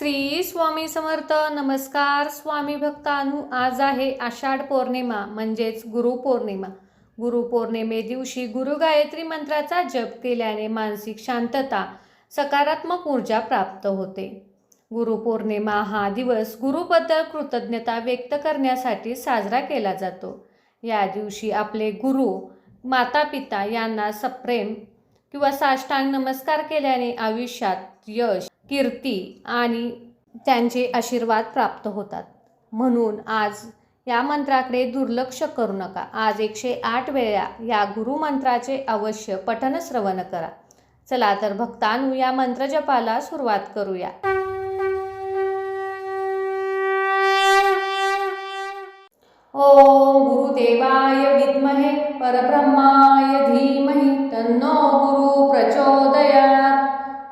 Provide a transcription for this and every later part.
श्री स्वामी समर्थ. नमस्कार स्वामी भक्तांनो, आज आहे आषाढ पौर्णिमा म्हणजेच गुरुपौर्णिमा. गुरुपौर्णिमे दिवशी गुरु गायत्री मंत्राचा जप केल्याने मानसिक शांतता, सकारात्मक ऊर्जा प्राप्त होते. गुरुपौर्णिमा हा दिवस गुरुबद्दल कृतज्ञता व्यक्त करण्यासाठी साजरा केला जातो. या दिवशी आपले गुरु, माता पिता यांना सप्रेम किंवा साष्टांग नमस्कार केल्याने आयुष्यात यश, कीर्ती आणि त्यांचे आशीर्वाद प्राप्त होतात. म्हणून आज या मंत्राकडे दुर्लक्ष करू नका. आज 108 वेळा या गुरुमंत्राचे अवश्य पठण श्रवण करा. चला तर भक्तांनो, या मंत्रजपाला सुरुवात करूया. ओम गुरुदेवाय विद्महे परब्रह्माय धीमहि तन्नो गुरु प्रचोदयात्.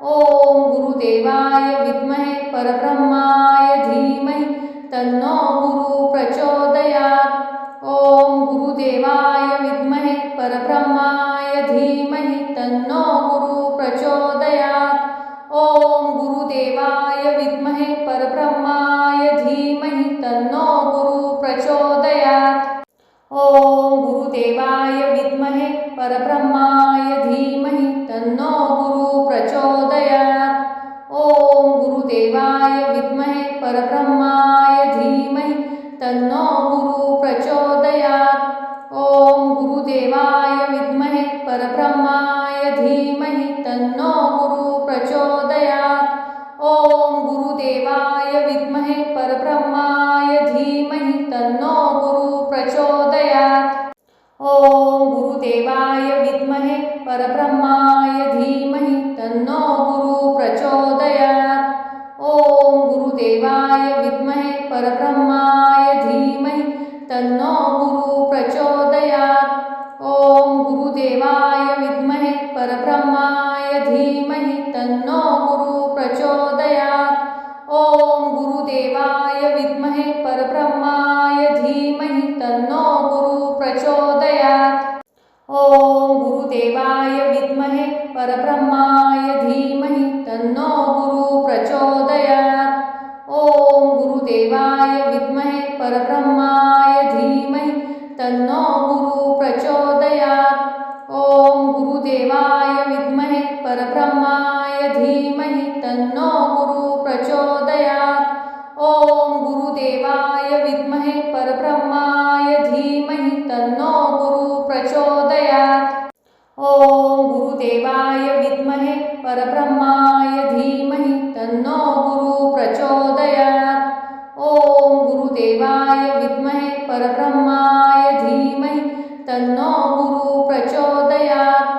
ओम गुरुदेवाय विद्महे परब्रह्माय धीमहि तन्नो गुरु प्रचोदयात्. ओम गुरुदेवाय विद्महे परब्रह्माय धीमहि तन्नो गुरु प्रचोदयात्. ओम गुरुदेवाय विद्महे परब्रह्माय धीमहि तन्नो गुरु प्रचोदयात्. ओम गुरुदेवाय विद्महे परब्रह्माय धीमहि तन्नो गुरु प्रचोदयात्. ओम गुरुदेवाय विद्महे परब्रह्माय धीमहि तन्नो गुरु प्रचोदयात्. ओम गुरुदेवाय विद्महे परब्रह्माय धीमहि तन्नो गुरु प्रचोदयात्. ओम गुरुदेवाय विद्महे परब्रह्माय धीमहि तन्नो गुरु प्रचोदयात्. ओम गुरुदेवाय विद्महे परब्रह्माय धीमहि तन्नो गुरु प्रचोदयात्. ओम गुरुदेवाय विद्महे परब्रह्माय धीमहि तन्नो गुरु प्रचोदयात्. ओम गुरुदेवाय विद्महे परब्रह्माय धीमहि तन्नो गुरु प्रचोदयात्. ओम गुरुदेवाय विद्महे परब्रह्माय धीमहि तन्नो गुरु प्रचोदयात्. ओम गुरुदेवाय विद्महे परब्रह्माय धीमहि तन्नो गुरु प्रचोदयात्. ओम गुरुदेवाय विद्महे परब्रह्माय धीमहि तन्नो गुरु प्रचोदयात्. ओम गुरुदेवाय विद्महे परब्रह्माय धीमहि तन्नो गुरु प्रचोदयात्. ओम गुरुदेवाय विद्महे परब्रह्माय धीमहि तन्नो गुरु प्रचोदयात्. ओम गुरुदेवाय विद्महे परब्रह्माय धीमहि तन्नो गुरु प्रचोदयात्. ओम गुरुदेवाय विद्महे परब्रह्माय धीमहि तन्नो गुरु प्रचोदयात्.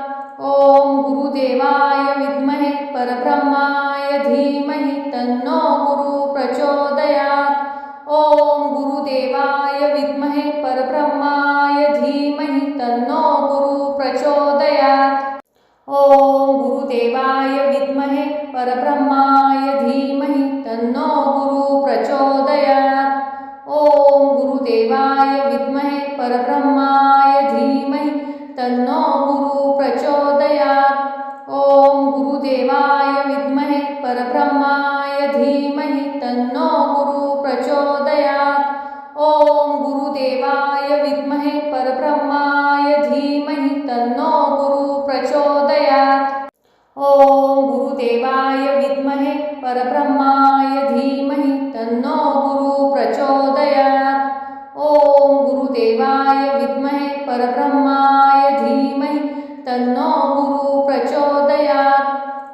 ओम गुरुदेवाय विद्महे परब्रह्माय धीमहि तन्नो गुरु प्रचोदयात्. ओम गुरुदेवाय विद्महे परब्रह्माय धीमहि तन्नो गुरु प्रचोदयात्. ओम गुरुदेवाय विद्महे परब्रह्माय धीमहि तन्नो गुरु प्रचोदयात्. ओम गुरुदेवाय विद्महे परब्रह्माय धीमहि तन्नो गुरु प्रचोदयात्. ओम गुरुदेवाय विद्महे परब्रह्माय धीमहि तन्नो गुरु प्रचोदयात्. ओम गुरुदेवाय विद्महे परब्रह्माय धीमहि तन्नो गुरु प्रचोदयात्. ओम गुरुदेवाय विद्महे परब्रह्माय धीमहि तन्नो गुरु प्रचोदयात्. ओम गुरुदेवाय विद्महे परब्रह्माय धीमहि तन्नो गुरु प्रचोदयात्.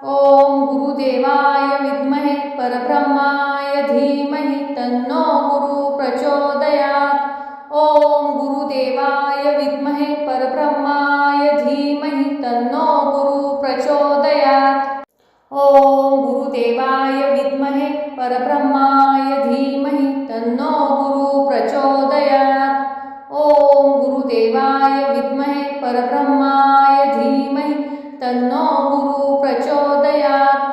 ओम गुरुदेवाय विद्महे परब्रह्माय धीमहि तन्नो गुरु प्रचोदयात्. ओम गुरुदेवाय विद्महे परब्रह्माय धीमहि तन्नो गुरु प्रचोदयात्. ओम गुरुदेवाय विद्महे परब्रह्माय धीमहि तन्नो गुरु प्रचोदयात्. ओम गुरुदेवाय विद्महे परब्रह्माय धीमहि तन्नो गुरु प्रचोदयात्.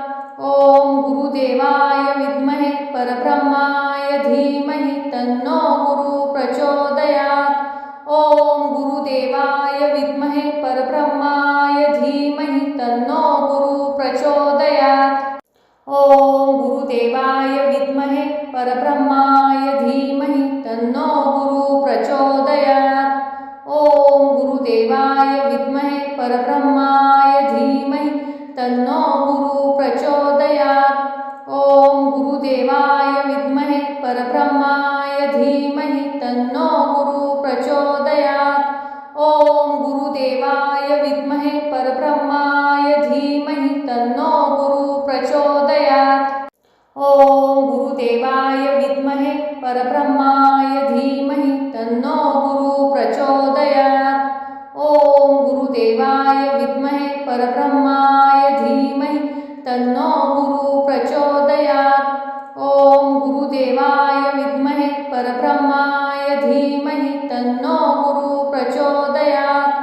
ओम गुरुदेवाय विद्महे परब्रह्माय धीमहि तन्नो गुरु प्रचोदयात्. ओम गुरुदेवाय विद्महे परब्रह्माय धीमहि तन्नो गुरु प्रचोदयात्. ओम ओम गुरुदेवाय विद्महे परब्रह्माय धीमहि तन्नो गुरु प्रचोदयात्। ओम गुरुदेवाय विद्महे परब्रह्माय धीमहि तन्नो गुरु प्रचोदयात्। ओम गुरुदेवाय विद्महे परब्रह्माय धीमहि तन्नो गुरु प्रचोदयात्। ओम गुरुदेवाय विद्महे परब्रह्माय धीमहि तन्नो गुरु प्रचोदयात्। ओम गुरुदेवाय विद्महे परब्रह्माय धीमहि तन्नो गुरु प्रचोदयात्। ओम गुरुदेवाय विद्महे परब्रह्माय धीमहि तन्नो गुरु प्रचोदयात्। ओम गुरुदेवाय विद्महे परब्रह्माय धीमहि तन्नो गुरु प्रचोदयात्।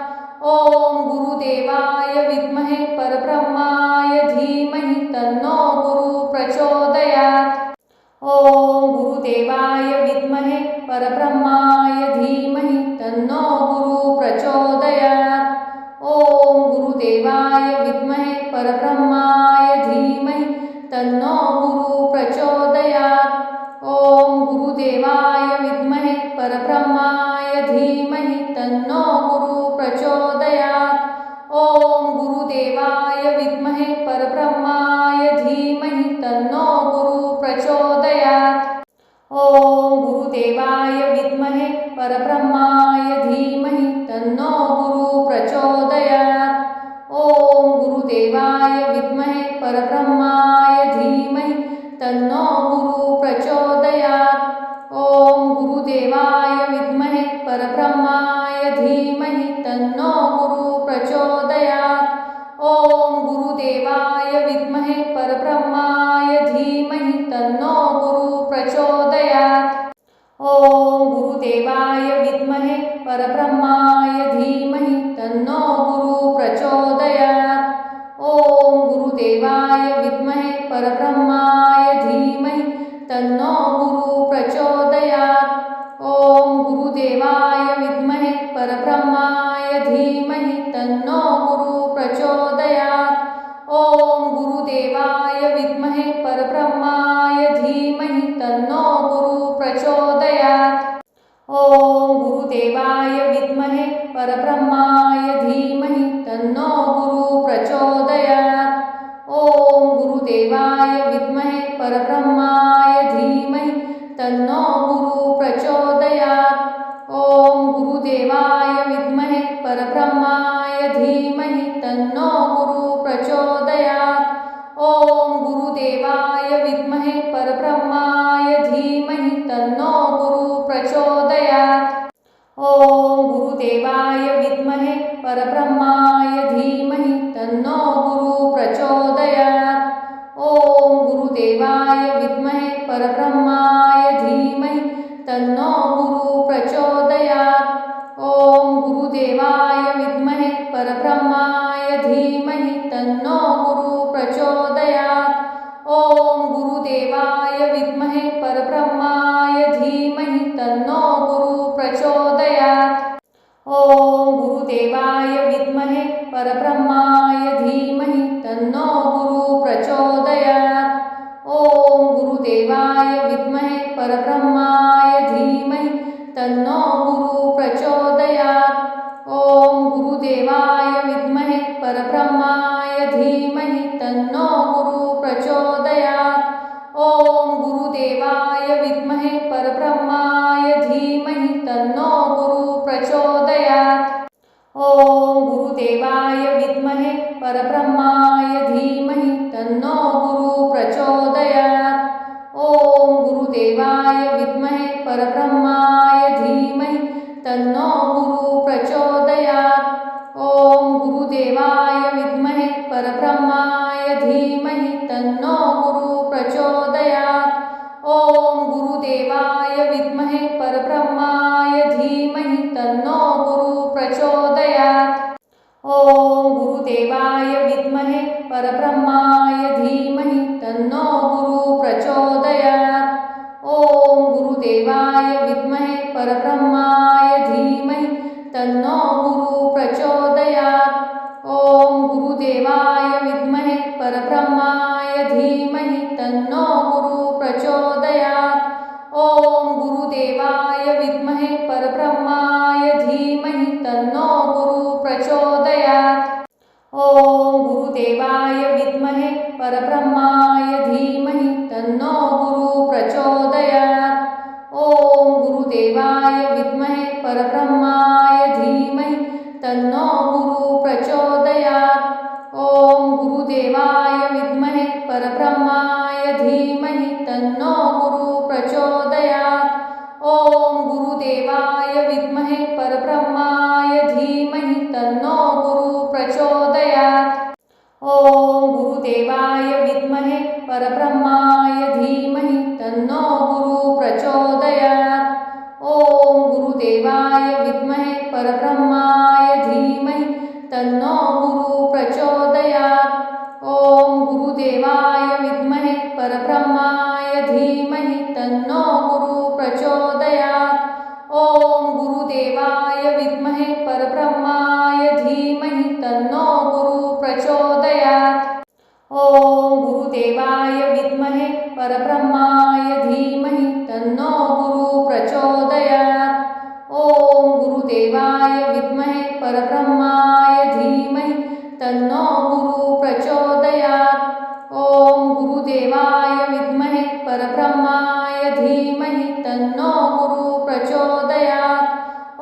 ओम गुरुदेवाय विद्महे परब्रह्माय धीमहि तन्नो गुरु प्रचोदयात्। ओम गुरुदेवाय विद्महे परब्रह्माय धीमहि तन्नो गुरु प्रचोदयात्। ओम गुरुदेवाय विद्महे परब्रह्माय धीमहि तन्नो गुरु प्रचोदयात्। ओम गुरुदेवाय विद्महे परब्रह्माय धीमहि तन्नो गुरु प्रचोदयात्। ओम गुरुदेवाय विद्महे परब्रह्माय धीमहि तन्नो गुरु प्रचोदयात्। ओम गुरुदेवाय विद्महे परब्रह्माय धीमहि तन्नो गुरु प्रचोदयात्। ओम गुरुदेवाय विद्महे परब्रह्माय धीमहि तन्नो गुरु प्रचोदयात्। ओम गुरुदेवाय विद्महे परब्रह्माय धीमहि तन्नो गुरु प्रचोदयात्। ओम गुरुदेवाय विद्महे परब्रह्माय धीमहि तन्नो गुरु प्रचोदयात्। ओम गुरुदेवाय विद्महे परब्रह्माय धीमहि तन्नो गुरु प्रचोदयात्। ओम गुरुदेवाय विद्महे परब्रह्माय धीमहि तन्नो गुरु प्रचोदयात्। ओम गुरुदेवाय विद्महे परब्रह्माय धीमहि तन्नो गुरु प्रचोदयात्। ओम गुरुदेवाय विद्महे परब्रह्माय धीमहि तन्नो गुरु प्रचोदयात्। ओम गुरुदेवाय विद्महे परब्रह्माय धीमहि तन्नो गुरु प्रचोदयात्। ओम गुरुदेवाय विद्महे परब्रह्माय धीमहि तन्नो गुरु प्रचोदयात्। ओम गुरुदेवाय विद्महे परब्रह्माय धीमहि तन्नो गुरु प्रचोदयात्। ओम गुरुदेवाय विद्महे परब्रह्माय धीमहि तन्नो गुरु प्रचोदयात्। ओम गुरुदेवाय विद्महे परब्रह्माय धीमहि तन्नो गुरु प्रचोदयात्। ओम गुरुदेवाय विद्महे परब्रह्माय धीमहि तन्नो गुरु प्रचोदयात्। ओम गुरुदेवाय विद्महे परब्रह्माय धीमहि तन्नो गुरु प्रचोदयात्। ओम गुरुदेवाय विद्महे परब्रह्माय धीमहि तन्नो गुरु प्रचोदयात्। ओम गुरुदेवाय विद्महे परब्रह्माय धीमहि तन्नो गुरु प्रचोदयात्। ओम गुरुदेवाय विद्महे परब्रह्माय धीमहि तन्नो गुरु प्रचोदयात्। ओम गुरुदेवाय विद्महे परब्रह्माय धीमहि तन्नो गुरु प्रचोदयात्। ओम गुरुदेवाय विद्महे परब्रह्माय धीमहि तन्नो गुरु प्रचोदयात्। ओम गुरुदेवाय विद्महे परब्रह्माय धीमहि तन्नो गुरु प्रचोदयात्। ओम गुरुदेवाय विद्महे परब्रह्माय धीमहि तन्नो गुरु प्रचोदयात्। ओम गुरुदेवाय विद्महे परब्रह्माय धीमहि तन्नो गुरु प्रचोदयात्। ओम गुरुदेवाय विद्महे परब्रह्माय धीमहि तन्नो गुरु प्रचोदयात्। ओम गुरुदेवाय विद्महे परब्रह्माय धीमहि तन्नो गुरु प्रचोदयात्। ओम गुरुदेवाय विद्महे परब्रह्माय धीमहि तन्नो गुरु प्रचोदयात्। ओम गुरुदेवाय विद्महे परब्रह्माय धीमहि परब्रह्माय धीमहि तन्नो गुरु प्रचोदयात्। ओम गुरुदेवाय विद्महे परब्रह्माय धीमहि तन्नो गुरु प्रचोदयात्। ओम गुरुदेवाय विद्महे परब्रह्माय धीमहि तन्नो गुरु प्रचोदयात्। ओम गुरुदेवाय विद्महे परब्रह्माय धीमहि तन्नो गुरु प्रचोदयात्। ओम गुरुदेवाय विद्महे परब्रह्माय धीमहि तन्नो गुरु प्रचोदयात्। ओम गुरुदेवाय विद्महे परब्रह्माय धीमहि तन्नो गुरु प्रचोदयात्। ओम गुरुदेवाय विद्महे परब्रह्माय धीमहि तन्नो गुरु प्रचोदयात्। ओम गुरुदेवाय विद्महे परब्रह्माय धीमहि तन्नो गुरु प्रचोदयात्। ओम गुरुदेवाय विद्महे परब्रह्माय धीमहि तन्नो गुरु प्रचोदयात्। ओम गुरुदेवाय विद्महे परब्रह्माय धीमहि तन्नो गुरु प्रचोदयात्। ओम गुरुदेवाय विद्महे परब्रह्माय धीमहि तन्नो गुरु प्रचोदयात्।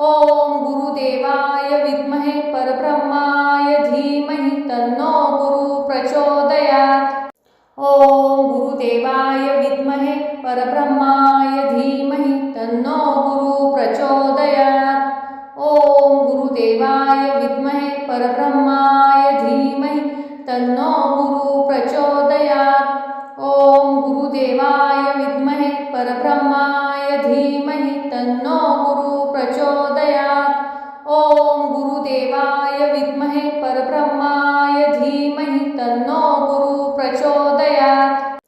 ओम गुरुदेवाय विद्महे परब्रह्माय धीमहि तन्नो गुरु प्रचोदयात्। ओम गुरुदेवाय विद्महे परब्रह्माय धीमहि तन्नो गुरु प्रचोदयात्। ओम गुरुदेवाय विद्महे परब्रह्माय धीमहि तन्नो गुरु प्रचोदयात्। ओम गुरुदेवाय विद्महे परब्रह्माय धीमहि तन्नो गुरु प्रचोदयात्। ओम गुरुदेवाय विद्महे परब्रह्माय धीमहि तन्नो गुरु प्रचोदयात्।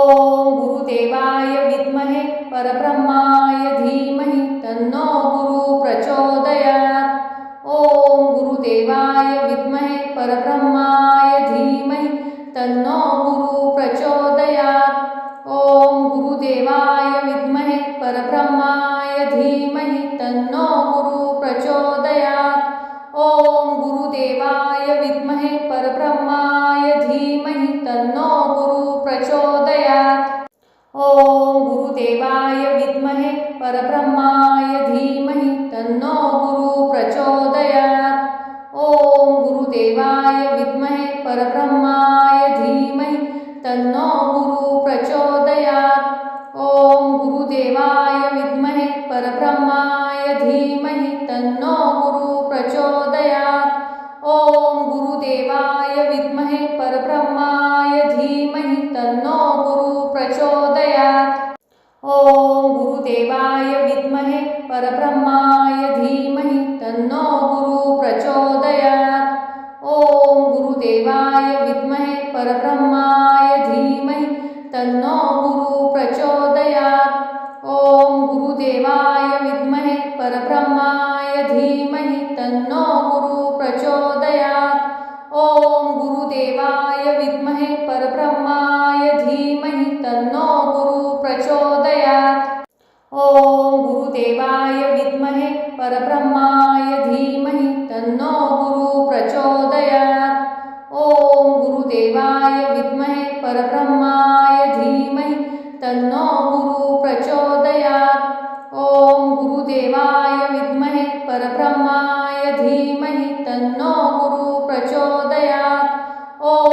ओम गुरुदेवाय विद्महे परब्रह्माय धीमहि तन्नो गुरु प्रचोदयात्। ओम गुरुदेवाय विद्महे परब्रह्माय धीमहि तन्नो गुरु प्रचोदयात्। ओम गुरुदेवाय विद्महे परब्रह्माय धीमहि तन्नो गुरु प्रचोदयात्। ओम गुरुदेवाय विद्महे परब्रह्माय धीमहि तन्नो गुरु प्रचोदयात्। ओम गुरुदेवाय विद्महे परब्रह्माय धीमहि तन्नो गुरु प्रचोदयात्। ओम गुरुदेवाय विद्महे परब्रह्माय धीमहि तन्नो गुरु प्रचोदयात्। ओम गुरुदेवाय विद्महे परब्रह्माय धीमहि तन्नो गुरु प्रचोदयात्। ओम गुरुदेवाय विद्महे परब्रह्माय धीमहि तन्नो गुरु प्रचोदयात्। ओम गुरुदेवाय विद्महे परब्रह्माय धीमहि तन्नो गुरु प्रचोदयात्। ओम गुरुदेवाय विद्महे परब्रह्माय धीमहि तन्नो गुरु प्रचोदयात्। ओम गुरुदेवाय विद्महे परब्रह्माय धीमहि तन्नो गुरु प्रचोदयात्। ओम गुरुदेवाय विद्महे परब्रह्माय धीमहि तन्नो गुरु प्रचोदयात्। ओम गुरुदेवाय विद्महे परब्रह्माय धीमहि तन्नो गुरु प्रचोदयात्। ओम गुरुदेवाय विद्महे परब्रह्माय धीमहि तन्नो गुरु प्रचोदयात्। ओम गुरुदेवाय विद्महे परब्रह्माय धीमहि तन्नो गुरु प्रचोदयात्।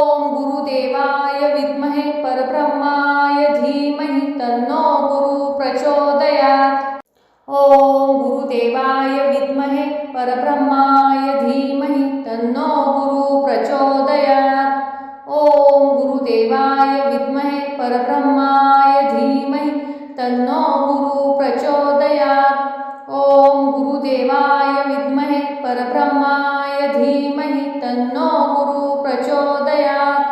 ओम गुरुदेवाय विद्महे परब्रह्माय धीमहि तन्नो गुरु प्रचोदयात्। ओम गुरुदेवाय विद्महे परब्रह्माय धीमहि तन्नो गुरु प्रचोदयात्। ओम गुरुदेवाय विद्महे परब्रह्माय धीमहि तन्नो गुरु प्रचोदयात्। ओम गुरुदेवाय विद्महे परब्रह्माय धीमहि तन्नो गुरु प्रचोदयात्।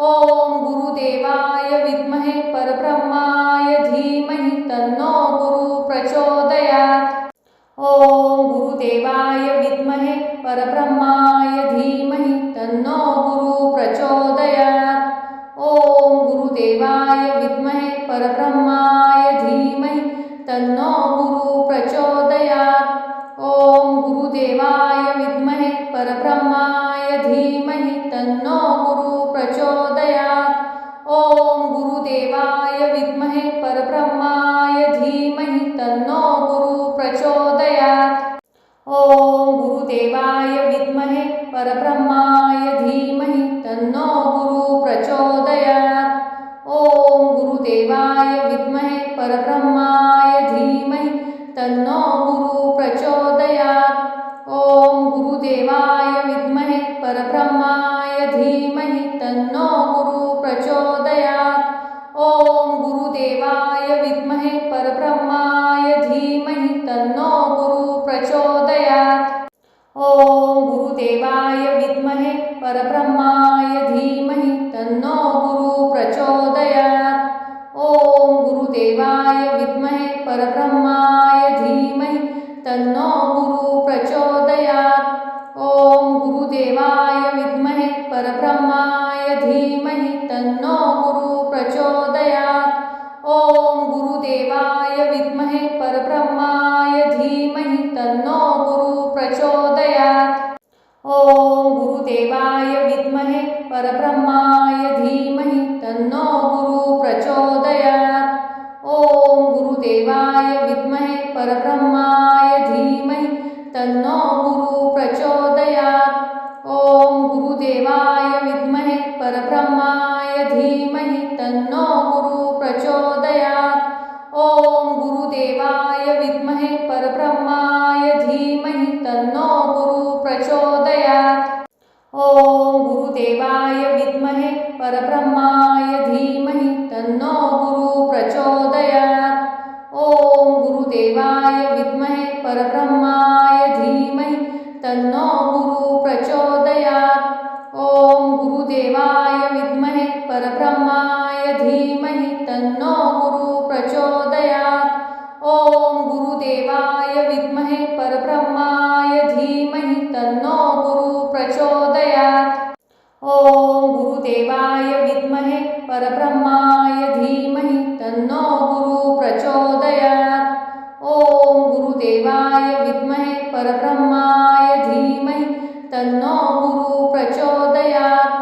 ओम गुरुदेवाय विद्महे परब्रह्माय धीमहि तन्नो गुरु प्रचोदयात्। ओम गुरुदेवाय विद्महे परब्रह्माय धीमहि तन्नो गुरु प्रचोदयात्। ओम गुरुदेवाय विद्महे परब्रह्माय धीमहि तन्नो गुरु प्रचोदयात्। ओम गुरुदेवाय विद्महे परब्रह्माय धीमहि तन्नो गुरु प्रचोदयात्। तन्नो गुरु प्रचोदयात्। ओम गुरुदेवाय विद्महे परब्रह्माय धीमहि तन्नो गुरु प्रचोदयात्। ओम गुरुदेवाय विद्महे परब्रह्माय धीमहि तन्नो गुरु प्रचोदयात्। ओम गुरुदेवाय विद्महे परब्रह्माय धीमहि तन्नो गुरु प्रचोदयात्। ओम गुरुदेवाय विद्महे परब्रह्माय धीमहि तन्नो गुरु प्रचोदयात्। ओम गुरुदेवाय विद्महे परब्रह्माय धीमहि तन्नो गुरु प्रचोदयात्। ओम गुरुदेवाय विद्महे परब्रह्माय धीमहि तन्नो गुरु प्रचोदयात्। ओम गुरुदेवाय विद्महे परब्रह्माय धीमहि तन्नो गुरु प्रचोदयात्। ओम गुरुदेवाय विद्महे परब्रह्माय धीमहि तन्नो गुरु प्रचोदयात्। ओम गुरुदेवाय विद्महे परब्रह्माय धीमहि तन्नो गुरु प्रचोदयात्। ओम गुरुदेवाय विद्महे परब्रह्माय धीमहि तन्नो गुरु प्रचोदयात्। ओम गुरुदेवाय विद्महे परब्रह्माय धीमहि तन्नो गुरु प्रचोदयात्। ओम गुरुदेवाय विद्महे परब्रह्माय धीमहि तन्नो गुरु प्रचोदयात्। ओम गुरुदेवाय विद्महे परब्रह्माय धीमहि तन्नो गुरु प्रचोदयात्। ओम गुरुदेवाय विद्महे परब्रह्माय धीमहि तन्नो गुरु प्रचोदयात्। ओम गुरुदेवाय विद्महे परब्रह्माय धीमहि तन्नो गुरु प्रचोदयात्।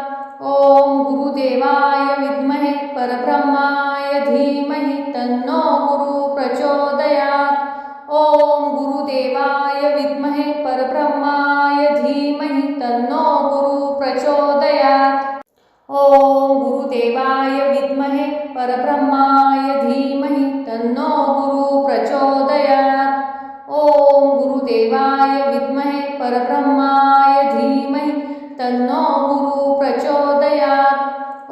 ओम गुरुदेवाय विद्महे परब्रह्माय धीमहि तन्नो गुरु प्रचोदयात्। ओम गुरुदेवाय विद्महे परब्रह्माय धीमहि तन्नो गुरु प्रचोदयात्। ओम गुरुदेवाय विद्महे परब्रह्माय धीमहि तन्नो गुरु प्रचोदयात्। ओम गुरुदेवाय विद्महे परब्रह्माय धीमहि तन्नो गुरु प्रचोदयात्।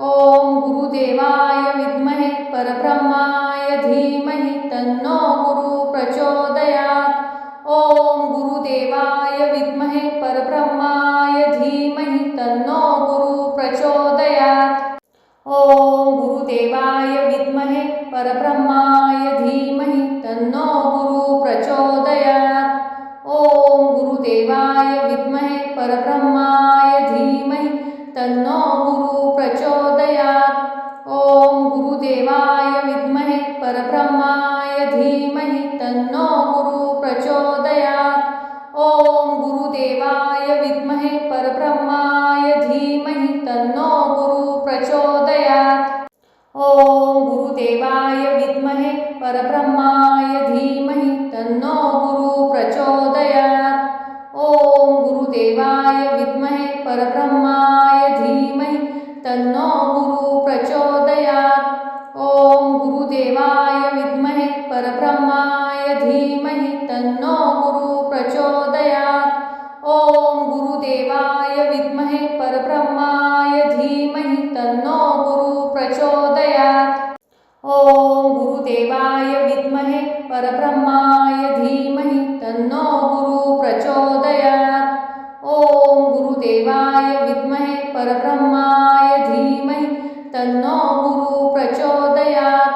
ओम गुरुदेवाय विद्महे परब्रह्माय धीमहि तन्नो गुरु प्रचोदयात्। ओम गुरुदेवाय विद्महे परब्रह्माय धीमहि तन्नो गुरु प्रचोदयात्। ओम गुरुदेवाय विद्महे परब्रह्माय धीमहि तन्नो गुरु प्रचोदयात्। ओम गुरुदेवाय विद्महे परब्रह्माय धीमहि तन्नो गुरु प्रचोदयात्। ओम गुरुदेवाय विद्महे परब्रह्माय धीमहि तन्नो गुरु प्रचोदयात्। ओम गुरुदेवाय विद्महे परब्रह्माय धीमहि तन्नो गुरु प्रचोदयात्। ओम गुरुदेवाय विद्महे परब्रह्माय धीमहि तन्नो गुरु प्रचोदयात्। ओम गुरुदेवाय विद्महे परब्रह्माय धीमहि तन्नो गुरु प्रचोदयात्। ओम गुरुदेवाय विद्महे परब्रह्माय धीमहि तन्नो गुरु प्रचोदयात्। ओम गुरुदेवाय विद्महे परब्रह्माय धीमहि तन्नो गुरु प्रचोदयात्। ओम गुरुदेवाय विद्महे परब्रह्माय धीमहि तन्नो गुरु प्रचोदयात्। ओम गुरुदेवाय विद्महे परब्रह्माय धीमहि तन्नो गुरु प्रचोदयात्।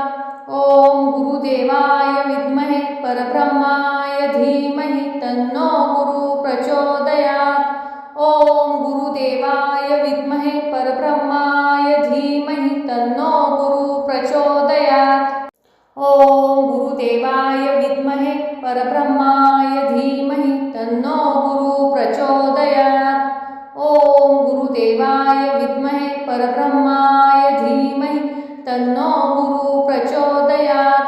ओम गुरुदेवाय विद्महे परब्रह्माय धीमहि तन्नो गुरु प्रचोदयात्। ओम गुरुदेवाय विद्महे परब्रह्माय धीमहि तन्नो गुरु प्रचोदयात्। ओम गुरुदेवाय विद्महे परब्रह्माय धीमहि तन्नो गुरु प्रचोदयात्। ओम गुरुदेवाय विद्महे परब्रह्माय धीमहि तन्नो गुरु प्रचोदयात्।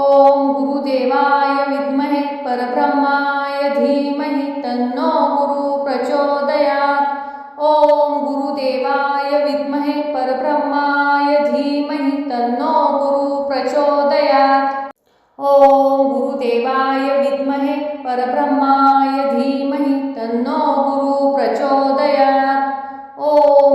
ओम गुरुदेवाय विद्महे परब्रह्माय धीमहि तन्नो गुरु प्रचोदयात्। ओम गुरुदेवाय विद्महे परब्रह्माय धीमहि तन्नो गुरु प्रचोदयात्। ओम गुरुदेवाय विद्महे परब्रह्माय धीमहि तन्नो गुरु प्रचोदयात्। ओम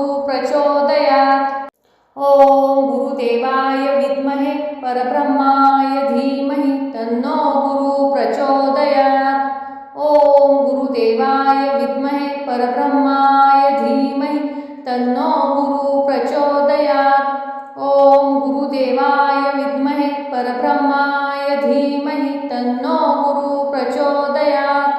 गुरु प्रचोदयात्। ओम गुरुदेवाय विद्महे परब्रह्माय धीमहि तन्नो गुरु प्रचोदयात्। ओम गुरुदेवाय विद्महे परब्रह्माय धीमहि तन्नो गुरु प्रचोदयात्। ओम गुरुदेवाय विद्महे परब्रह्माय धीमहि तन्नो गुरु प्रचोदयात्।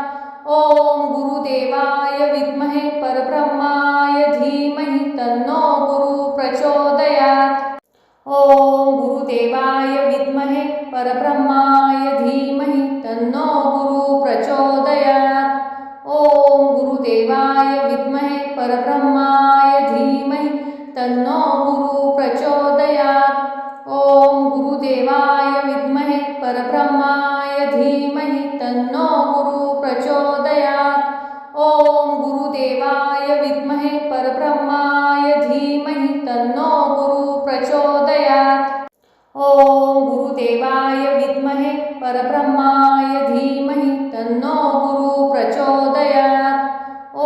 ओम गुरुदेवाय विद्महे परब्रह्माय धीमहि तन्नो गुरु प्रचोदयात्। ॐ गुरुदेवाय विद्महे परब्रह्माय धीमहि तन्नो गुरु प्रचोदयात्। ॐ गुरुदेवाय विद्महे परब्रह्माय धीमहि तन्नो गुरु प्रचोदयात्। ॐ गुरुदेवाय विद्महे परब्रह्माय धीमहि तन्नो गुरु प्रचोदयात्। ॐ गुरुदेवाय विद्महे परब्रह्माय धीमहि तन्नो गुरु प्रचोदयात्। ॐ गुरुदेवाय विद्महे परब्रह्माय धीमहि तन्नो गुरु प्रचोदयात्। ॐ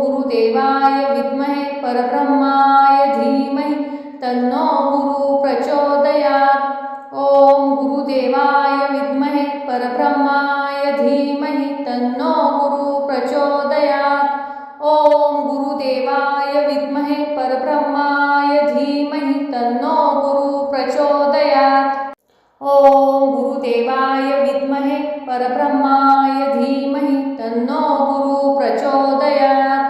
गुरुदेवाय विद्महे परब्रह्माय धीमहि तन्नो गुरु प्रचोदयात्। ॐ गुरुदेवाय विद्महे परब्रह्माय धीमहि तन्नो गुरु प्रचोदयात्। ॐ गुरुदेवाय विद्महे परब्रह्माय धीमहि तन्नो गुरु प्रचोदयात्। ॐ गुरुदेवाय विद्महे परब्रह्माय धीमहि तन्नो गुरु प्रचोदयात्।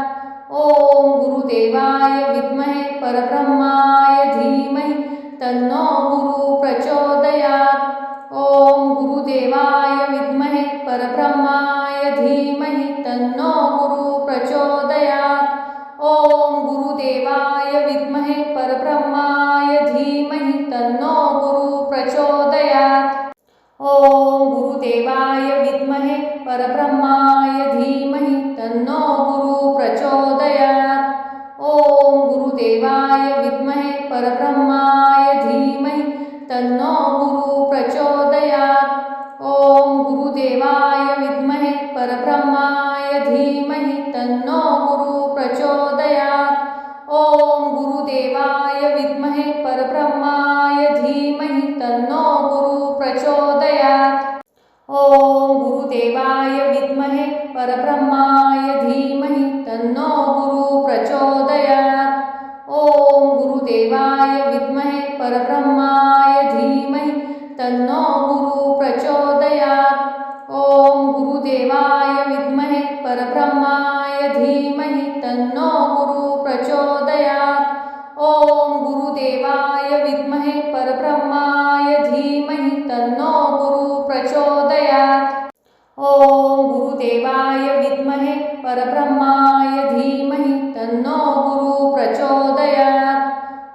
ॐ गुरुदेवाय विद्महे परब्रह्माय धीमहि तन्नो गुरु प्रचोदयात्। ॐ गुरुदेवाय विद्महे परब्रह्माय धीमहि तन्नो गुरु प्रचोदयात्। ॐ गुरुदेवाय विद्महे परब्रह्माय धीमहि तन्नो गुरु प्रचोदयात्। ॐ गुरुदेवाय विद्महे परब्रह्माय धीमहि तन्नो गुरु प्रचोदयात्। ॐ गुरुदेवाय विद्महे परब्रह्माय धीमहि तन्नो गुरु प्रचोदयात्। ॐ गुरुदेवाय विद्महे परब्रह्माय धीमहि तन्नो गुरु प्रचोदयात्। ॐ गुरुदेवाय विद्महे परब्रह्माय धीमहि तन्नो गुरु प्रचोदयात्। ॐ गुरुदेवाय विद्महे परब्रह्माय धीमहि तन्नो गुरु प्रचोदयात्। ॐ गुरुदेवाय विद्महे परब्रह्माय धीमहि तन्नो गुरु प्रचोदयात्। ॐ गुरुदेवाय विद्महे परब्रह्माय धीमहि तन्नो गुरु प्रचोदयात्। ॐ गुरुदेवाय विद्महे परब्रह्माय धीमहि तन्नो गुरु प्रचोदयात्। ॐ गुरुदेवाय विद्महे परब्रह्माय धीमहि तन्नो गुरु प्रचोदयात्।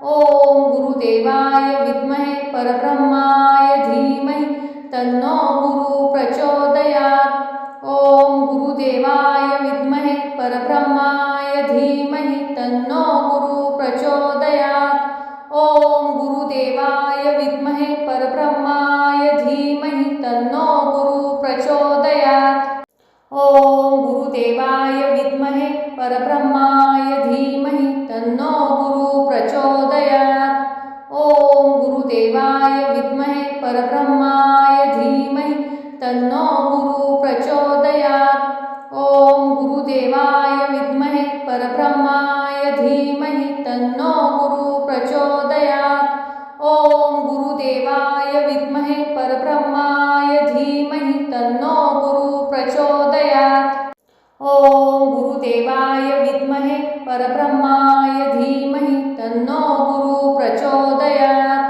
ॐ गुरुदेवाय विद्महे परब्रह्माय धीमहि तन्नो गुरु प्रचोदयात्। ॐ गुरुदेवाय विद्महे परब्रह्माय धीमहि तन्नो गुरु प्रचोदयात्। ॐ गुरुदेवाय विद्महे परब्रह्माय धीमहि तन्नो गुरु प्रचोदयात्। ॐ गुरुदेवाय विद्महे परब्रह्माय धीमहि तन्नो गुरु प्रचोदयात्। ॐ गुरुदेवाय विद्महे परब्रह्माय धीमहि तन्नो गुरु प्रचोदयात्। ॐ गुरुदेवाय विद्महे परब्रह्माय धीमहि तन्नो गुरु प्रचोदयात्। ॐ गुरुदेवाय विद्महे परब्रह्माय धीमहि तन्नो गुरु प्रचोदयात्। ॐ गुरुदेवाय विद्महे परब्रह्माय धीमहि तन्नो गुरु प्रचोदयात्।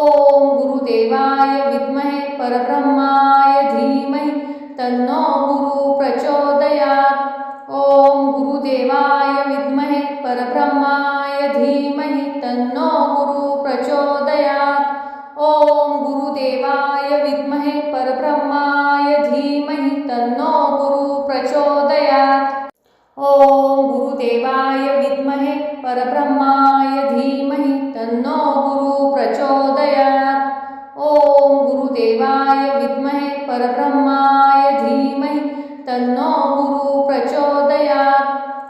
ॐ गुरुदेवाय विद्महे परब्रह्माय धीमहि तन्नो गुरु प्रचोदयात्। ॐ गुरुदेवाय विद्महे परब्रह्माय धीमहि तन्नो गुरु प्रचोदयात्। ॐ गुरुदेवाय विद्महे परब्रह्माय धीमहि तन्नो गुरु प्रचोदयात्। ॐ गुरुदेवाय विद्महे परब्रह्माय धीमहि तन्नो गुरु प्रचोदयात्। ॐ गुरुदेवाय विद्महे परब्रह्माय धीमहि तन्नो गुरु प्रचोदयात्।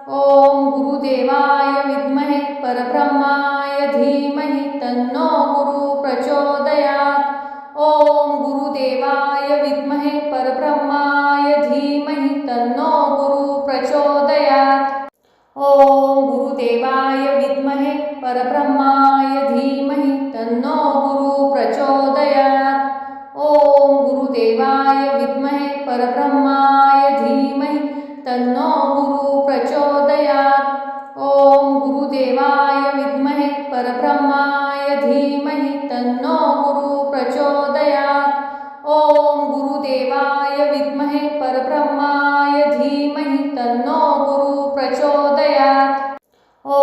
ॐ गुरुदेवाय विद्महे परब्रह्माय धीमहि तन्नो गुरु प्रचोदयात्। ॐ गुरुदेवाय विद्महे परब्रह्माय धीमहि तन्नो गुरु प्रचोदयात्। ॐ गुरुदेवाय विद्महे परब्रह्माय धीमहि तन्नो गुरु प्रचोदयात्। ॐ गुरुदेवाय विद्महे परब्रह्माय धीमहि तन्नो गुरु प्रचोदयात्। ॐ गुरुदेवाय विद्महे परब्रह्माय प्रचोदयात्। ॐ गुरुदेवाय विद्महे परब्रह्माय धीमहि तन्नो गुरु प्रचोदयात्। ॐ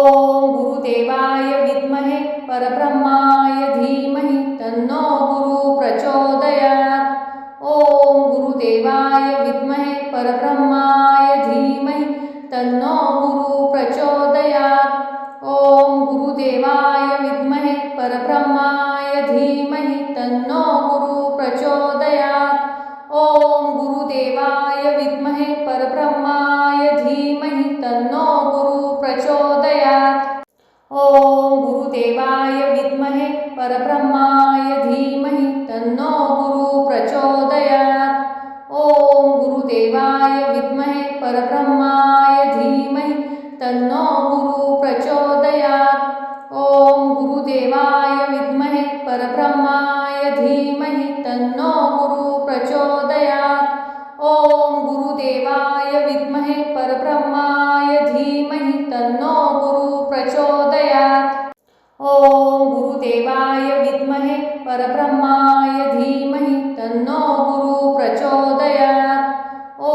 गुरुदेवाय विद्महे परब्रह्माय धीमहि तन्नो गुरु प्रचोदयात्। ॐ गुरुदेवाय विद्महे परब्रह्माय धीमहि तन्नो गुरु प्रचोदयात्। ॐ गुरुदेवाय विद्महे परब्रह्माय धीमहि तन्नो गुरु प्रचोदयात्। ॐ गुरुदेवाय विद्महे परब्रह्माय धीमहि तन्नो गुरु प्रचोदयात्। ॐ गुरुदेवाय विद्महे परब्रह्माय धीमहि तन्नो गुरु प्रचोदयात्। ॐ गुरुदेवाय विद्महे परब्रह्माय धीमहि तन्नो गुरु प्रचोदयात्। ॐ गुरुदेवाय विद्महे परब्रह्माय धीमहि तन्नो गुरु प्रचोदयात्। ॐ गुरुदेवाय विद्महे परब्रह्माय धीमहि तन्नो गुरु प्रचोदयात्। ॐ गुरुदेवाय विद्महे परब्रह्माय धीमहि तन्नो गुरु प्रचोदयात्। ॐ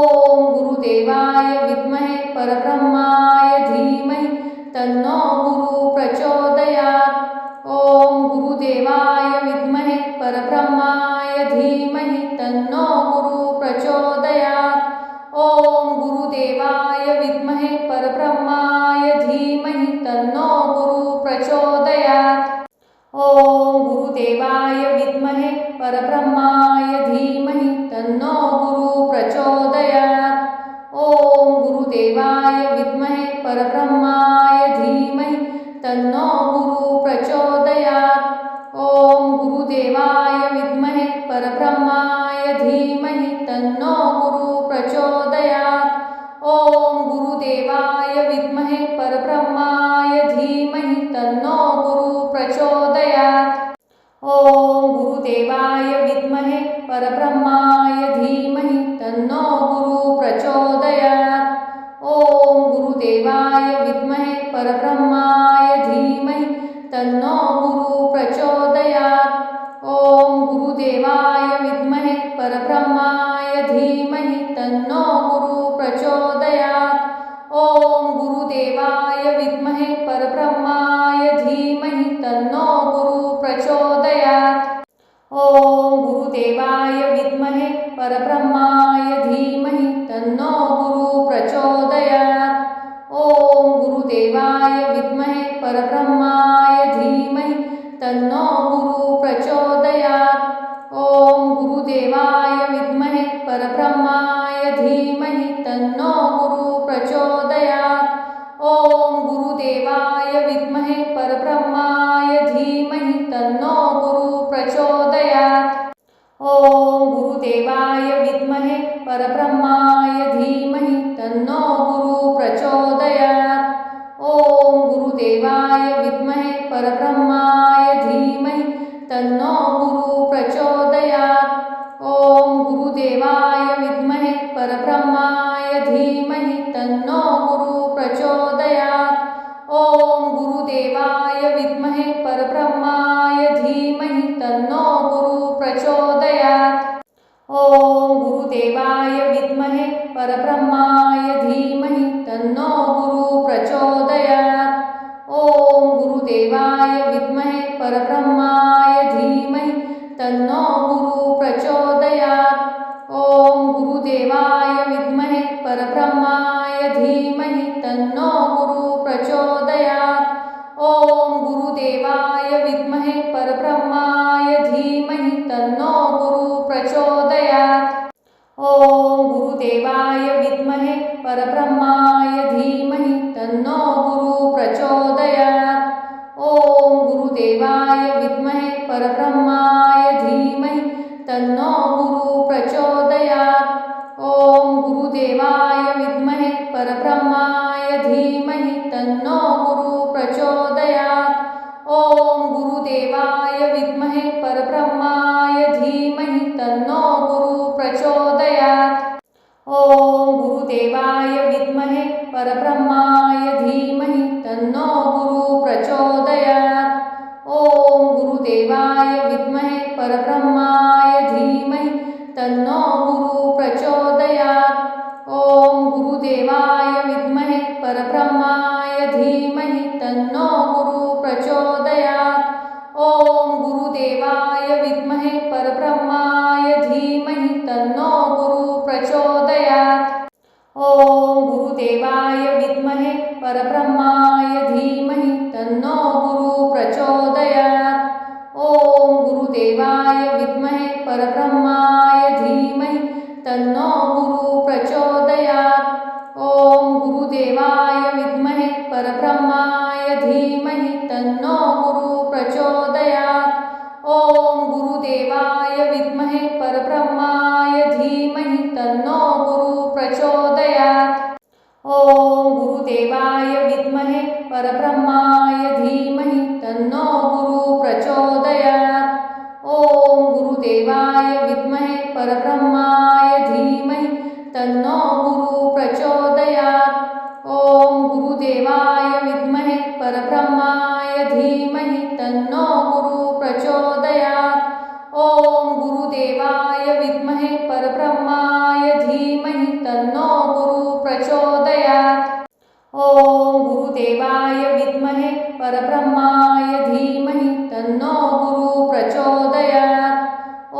गुरुदेवाय विद्महे परब्रह्माय धीमहि तन्नो गुरु प्रचोदयात्। ॐ गुरुदेवाय विद्महे परब्रह्माय धीमहि तन्नो गुरु प्रचोदयात्। ॐ गुरुदेवाय विद्महे परब्रह्माय धीमहि तन्नो गुरु प्रचोदयात्। ॐ गुरुदेवाय विद्महे परब्रह्माय धीमहि तन्नो गुरु प्रचोदयात्। ॐ गुरुदेवाय विद्महे परब्रह्माय धीमहि तन्नो गुरु प्रचोदयात्। ॐ गुरुदेवाय विद्महे परब्रह्माय धीमहि तन्नो गुरु प्रचोदयात्। ॐ गुरुदेवाय विद्महे परब्रह्माय धीमहि तन्नो गुरु प्रचोदयात्। ॐ गुरुदेवाय विद्महे परब्रह्माय धीमहि तन्नो गुरु प्रचोदयात्। ॐ गुरुदेवाय विद्महे परब्रह्माय धीमहि तन्नो गुरु प्रचोदयात्। ॐ गुरुदेवाय विद्महे परब्रह्माय धीमहि तन्नो गुरु प्रचोदयात्। ॐ गुरुदेवाय विद्महे परब्रह्माय धीमहि तन्नो गुरु प्रचोदयात्। ॐ गुरुदेवाय विद्महे परब्रह्माय धीमहि तन्नो गुरु प्रचोदयात्। ॐ गुरुदेवाय विद्महे परब्रह्माय धीमहि तन्नो गुरु प्रचोदयात्। ॐ गुरुदेवाय विद्महे परब्रह्माय धीमहि तन्नो गुरु प्रचोदयात्। ॐ गुरुदेवाय विद्महे परब्रह्माय धीमहि तन्नो गुरु प्रचोदयात्। ॐ गुरुदेवाय विद्महे परब्रह्माय धीमहि तन्नो गुरु प्रचोदयात्। ॐ गुरुदेवाय विद्महे परब्रह्माय धीमहि तन्नो गुरु प्रचोदयात्। ॐ गुरुदेवाय विद्महे परब्रह्माय धीमहि तन्नो गुरु प्रचोदयात्। ॐ गुरुदेवाय विद्महे परब्रह्माय धीमहि तन्नो गुरु प्रचोदयात्। ॐ गुरुदेवाय विद्महे परब्रह्माय धीमहि तन्नो गुरु प्रचोदयात्। ॐ गुरुदेवाय विद्महे परब्रह्माय धीमहि तन्नो गुरु प्रचोदयात्। ॐ गुरुदेवाय विद्महे परब्रह्माय धीमहि तन्नो गुरु प्रचोदयात्। ॐ गुरुदेवाय विद्महे परब्रह्माय धीमहि तन्नो गुरु प्रचोदयात्। ॐ गुरुदेवाय विद्महे परब्रह्माय धीमहि तन्नो गुरु प्रचोदयात्। ॐ गुरुदेवाय विद्महे परब्रह्माय धीमहि तन्नो गुरु प्रचोदयात्। ॐ गुरुदेवाय विद्महे परब्रह्माय धीमहि तन्नो गुरु प्रचोदयात्। ॐ गुरुदेवाय विद्महे परब्रह्माय धीमहि तन्नो गुरु प्रचोदयात्। ॐ गुरुदेवाय विद्महे परब्रह्माय धीमहि तन्नो गुरु प्रचोदयात्। ॐ गुरुदेवाय विद्महे परब्रह्माय धीमहि तन्नो गुरु प्रचोदयात्। ओम गुरुदेवाय विद्महे परब्रह्माय धीमहि तन्नो गुरु प्रचोदयात्। ओम गुरुदेवाय विद्महे परब्रह्माय धीमहि तन्नो गुरु प्रचोदयात्। ओम गुरुदेवाय विद्महे परब्रह्माय धीमहि तन्नो गुरु प्रचोदयात्। ओम गुरुदेवाय विद्महे परब्रह्माय धीमहि तन्नो गुरु प्रचोदयात्। ओम गुरुदेवाय विद्महे परब्रह्माय धीमहि तन्नो गुरु प्रचोदयात्। ओम गुरुदेवाय विद्महे परब्रह्माय धीमहि तन्नो गुरु प्रचोदयात्। ओम गुरुदेवाय विद्महे परब्रह्माय धीमहि तन्नो गुरु प्रचोदयात्। ओम गुरुदेवाय विद्महे परब्रह्माय धीमहि तन्नो गुरु प्रचोदयात्। ओम गुरुदेवाय विद्महे परब्रह्माय धीमहि तन्नो गुरु प्रचोदयात्। ओम गुरुदेवाय विद्महे परब्रह्माय धीमहि तन्नो गुरु प्रचोदयात्। ओम गुरुदेवाय विद्महे परब्रह्माय धीमहि तन्नो गुरु प्रचोदयात्।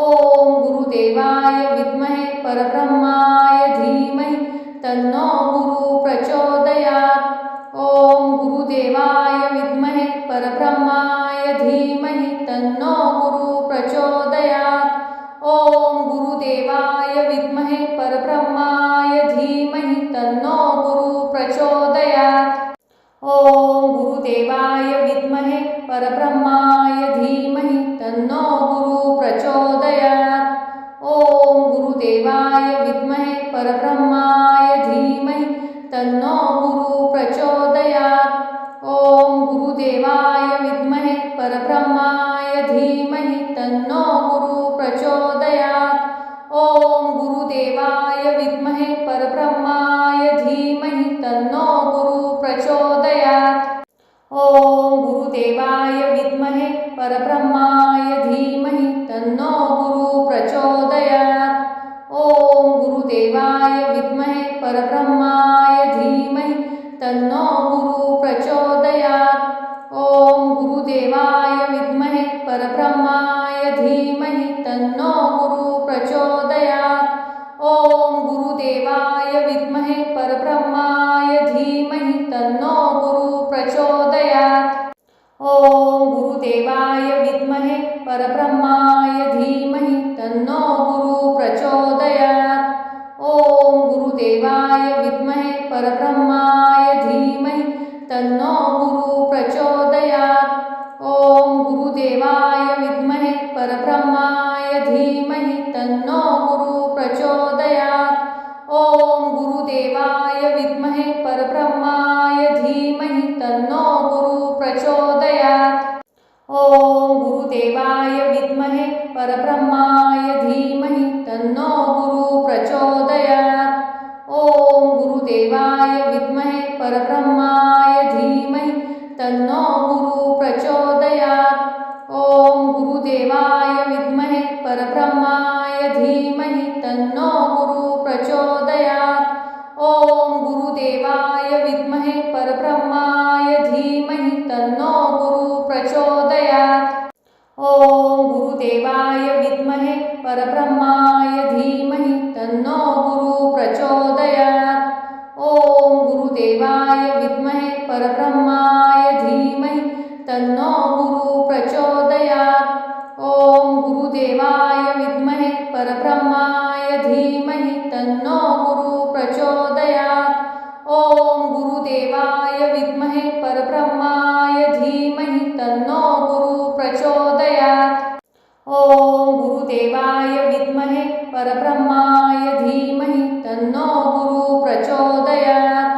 ओम गुरुदेवाय विद्महे परब्रह्माय धीमहि तन्नो गुरु प्रचोदयात्। ओम गुरुदेवाय विद्महे परब्रह्माय धीमहि तन्नो गुरु प्रचोदयात्। ओम गुरुदेवाय विद्महे परब्रह्माय धीमहि तन्नो गुरु प्रचोदयात्। ओम गुरुदेवाय विद्महे परब्रह्माय धीमहि तन्नो गुरु प्रचोदयात्। ओम गुरुदेवाय विद्महे परब्रह्माय धीमहि तन्नो गुरु प्रचोदयात्। ओम गुरुदेवाय विद्महे परब्रह्माय धीमहि तन्नो गुरु प्रचोदयात्। ओम गुरुदेवाय विद्महे परब्रह्माय धीमहि तन्नो गुरु प्रचोदयात्। ओम गुरुदेवाय विद्महे परब्रह्माय धीमहि तन्नो गुरु प्रचोदयात्। ओम गुरुदेवाय विद्महे परब्रह्माय धीमहि तन्नो गुरु प्रचोदयात्। ओम गुरुदेवाय विद्महे परब्रह्माय धीमहि तन्नो गुरु प्रचोदयात्। ओम गुरुदेवाय विद्महे परब्रह्माय धीमहि तन्नो गुरु प्रचोदयात्। ओम गुरुदेवाय विद्महे परब्रह्माय धीमहि तन्नो गुरु प्रचोदयात्। ओम गुरुदेवाय विद्महे परब्रह्माय धीमहि तन्नो गुरु प्रचोदयात्। ओम गुरुदेवाय विद्महे परब्रह्माय धीमहि तन्नो गुरु प्रचोदयात्। ओम गुरुदेवाय विद्महे परब्रह्माय धीमहि तन्नो गुरु प्रचोदयात्। ओम गुरुदेवाय विद्महे परब्रह्माय धीमहि तन्नो गुरु प्रचोदयात्। ओम गुरुदेवाय विद्महे परब्रह्माय धीमहि तन्नो गुरु प्रचोदयात्। ओम गुरुदेवाय विद्महे परब्रह्माय धीमहि तन्नो गुरु प्रचोदयात्। ओम गुरुदेवाय विद्महे परब्रह्माय धीमहि तन्नो गुरु प्रचोदयात्। ओम गुरुदेवाय विद्महे परब्रह्माय धीमहि तन्नो गुरु प्रचोदयात्। ओम गुरुदेवाय विद्महे परब्रह्माय धीमहि तन्नो गुरु प्रचोदयात्। ओम गुरुदेवाय विद्महे परब्रह्माय धीमहि तन्नो गुरु प्रचोदयात्। ओम गुरुदेवाय विद्महे परब्रह्माय धीमहि तन्नो गुरु प्रचोदयात्। ओम गुरुदेवाय विद्महे परब्रह्माय धीमहि तन्नो गुरु प्रचोदयात्।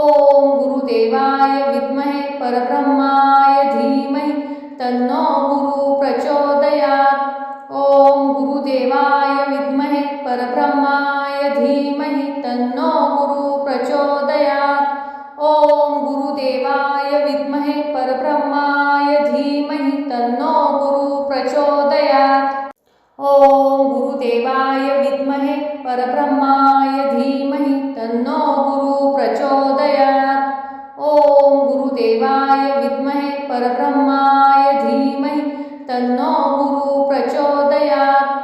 ओम गुरुदेवाय विद्महे परब्रह्माय धीमहि तन्नो गुरु प्रचोदयात्। ओम गुरुदेवाय विद्महे परब्रह्माय धीमहि तन्नो गुरु प्रचोदयात्। ओम गुरुदेवाय विद्महे परब्रह्माय धीमहि तन्नो गुरु प्रचोदयात्। परब्रह्माय धीमहि तन्नो गुरु प्रचोदयात्। ओम गुरुदेवाय विद्महे परब्रह्माय धीमहि तन्नो गुरु प्रचोदयात्।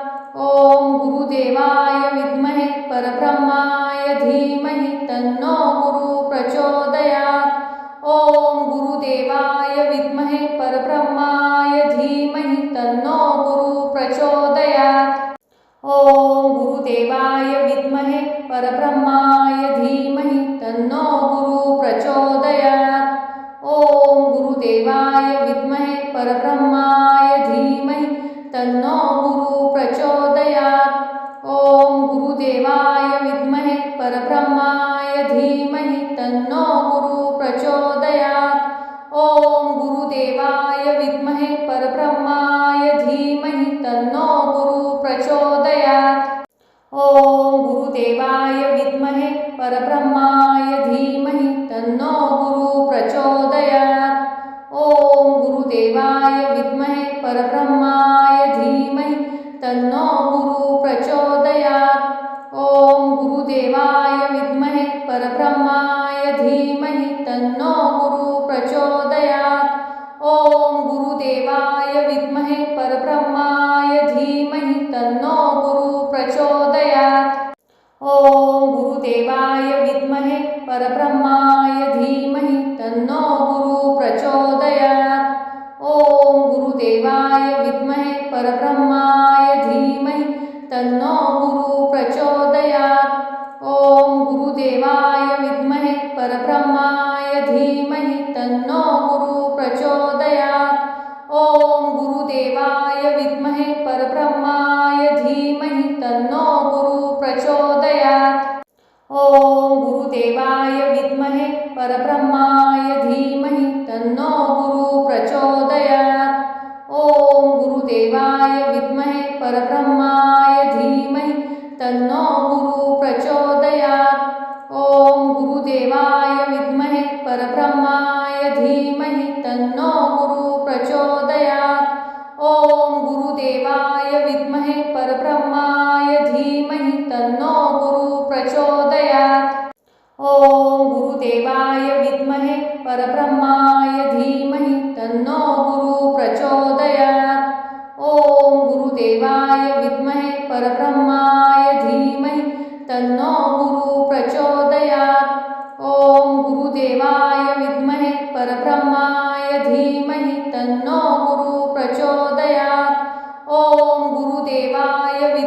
ओम गुरुदेवाय विद्महे परब्रह्माय धीमहि तन्नो गुरु प्रचोदयात्। ओम गुरुदेवाय विद्महे परब्रह्माय धीमहि तन्नो गुरु प्रचोदयात्। ओम गुरुदेवाय विद्महे परब्रह्माय धीमहि तन्नो गुरु प्रचोदयात्। ओम गुरुदेवाय विद्महे परब्रह्माय धीमहि तन्नो गुरु प्रचोदयात्। ओम गुरुदेवाय विद्महे परब्रह्माय धीमहि तन्नो गुरु प्रचोदयात्। ओम गुरुदेवाय विद्महे परब्रह्माय धीमहि तन्नो गुरु प्रचोदयात्। ओम गुरुदेवाय विद्महे परब्रह्माय धीमहि तन्नो गुरु प्रचोदयात्। ओम गुरुदेवाय विद्महे परब्रह्माय धीमहि तन्नो गुरु प्रचोदयात्। ओम गुरुदेवाय विद्महे परब्रह्माय धीमहि तन्नो गुरु प्रचोदयात्। ओम गुरुदेवाय विद्महे परब्रह्माय धीमहि तन्नो गुरु प्रचोदयात्। ओम गुरुदेवाय विद्महे परब्रह्माय धीमहि तन्नो गुरु प्रचोदयात्। ओम गुरुदेवाय विद्महे परब्रह्माय धीमहि तन्नो गुरु प्रचोदयात्। ओम गुरुदेवाय विद्महे परब्रह्माय धीमहि तन्नो गुरु प्रचोदयात्। ओम गुरुदेवाय विद्महे परब्रह्माय धीमहि तन्नो गुरु प्रचोदयात्। ओम गुरुदेवाय विद्महे परब्रह्माय धीमहि तन्नो गुरु प्रचोदयात्। ओम गुरुदेवाय विद्महे परब्रह्माय धीमहि तन्नो गुरु प्रचोदयात्। ओम गुरुदेवाय विद्महे परब्रह्माय धीमहि तन्नो गुरु प्रचोदयात्। ओम गुरुदेवाय विद्महे परब्रह्माय धीमहि तन्नो गुरु प्रचोदयात्। ओम गुरुदेवाय विद्महे परब्रह्माय धीमहि तन्नो गुरु प्रचोदयात्। ओम गुरुदेवाय विद्महे परब्रह्माय धीमहि तन्नो गुरु प्रचोदयात्। ओम गुरुदेवाय विद्महे परब्रह्माय धीमहि तन्नो गुरु प्रचोदयात्। ओम गुरुदेवाय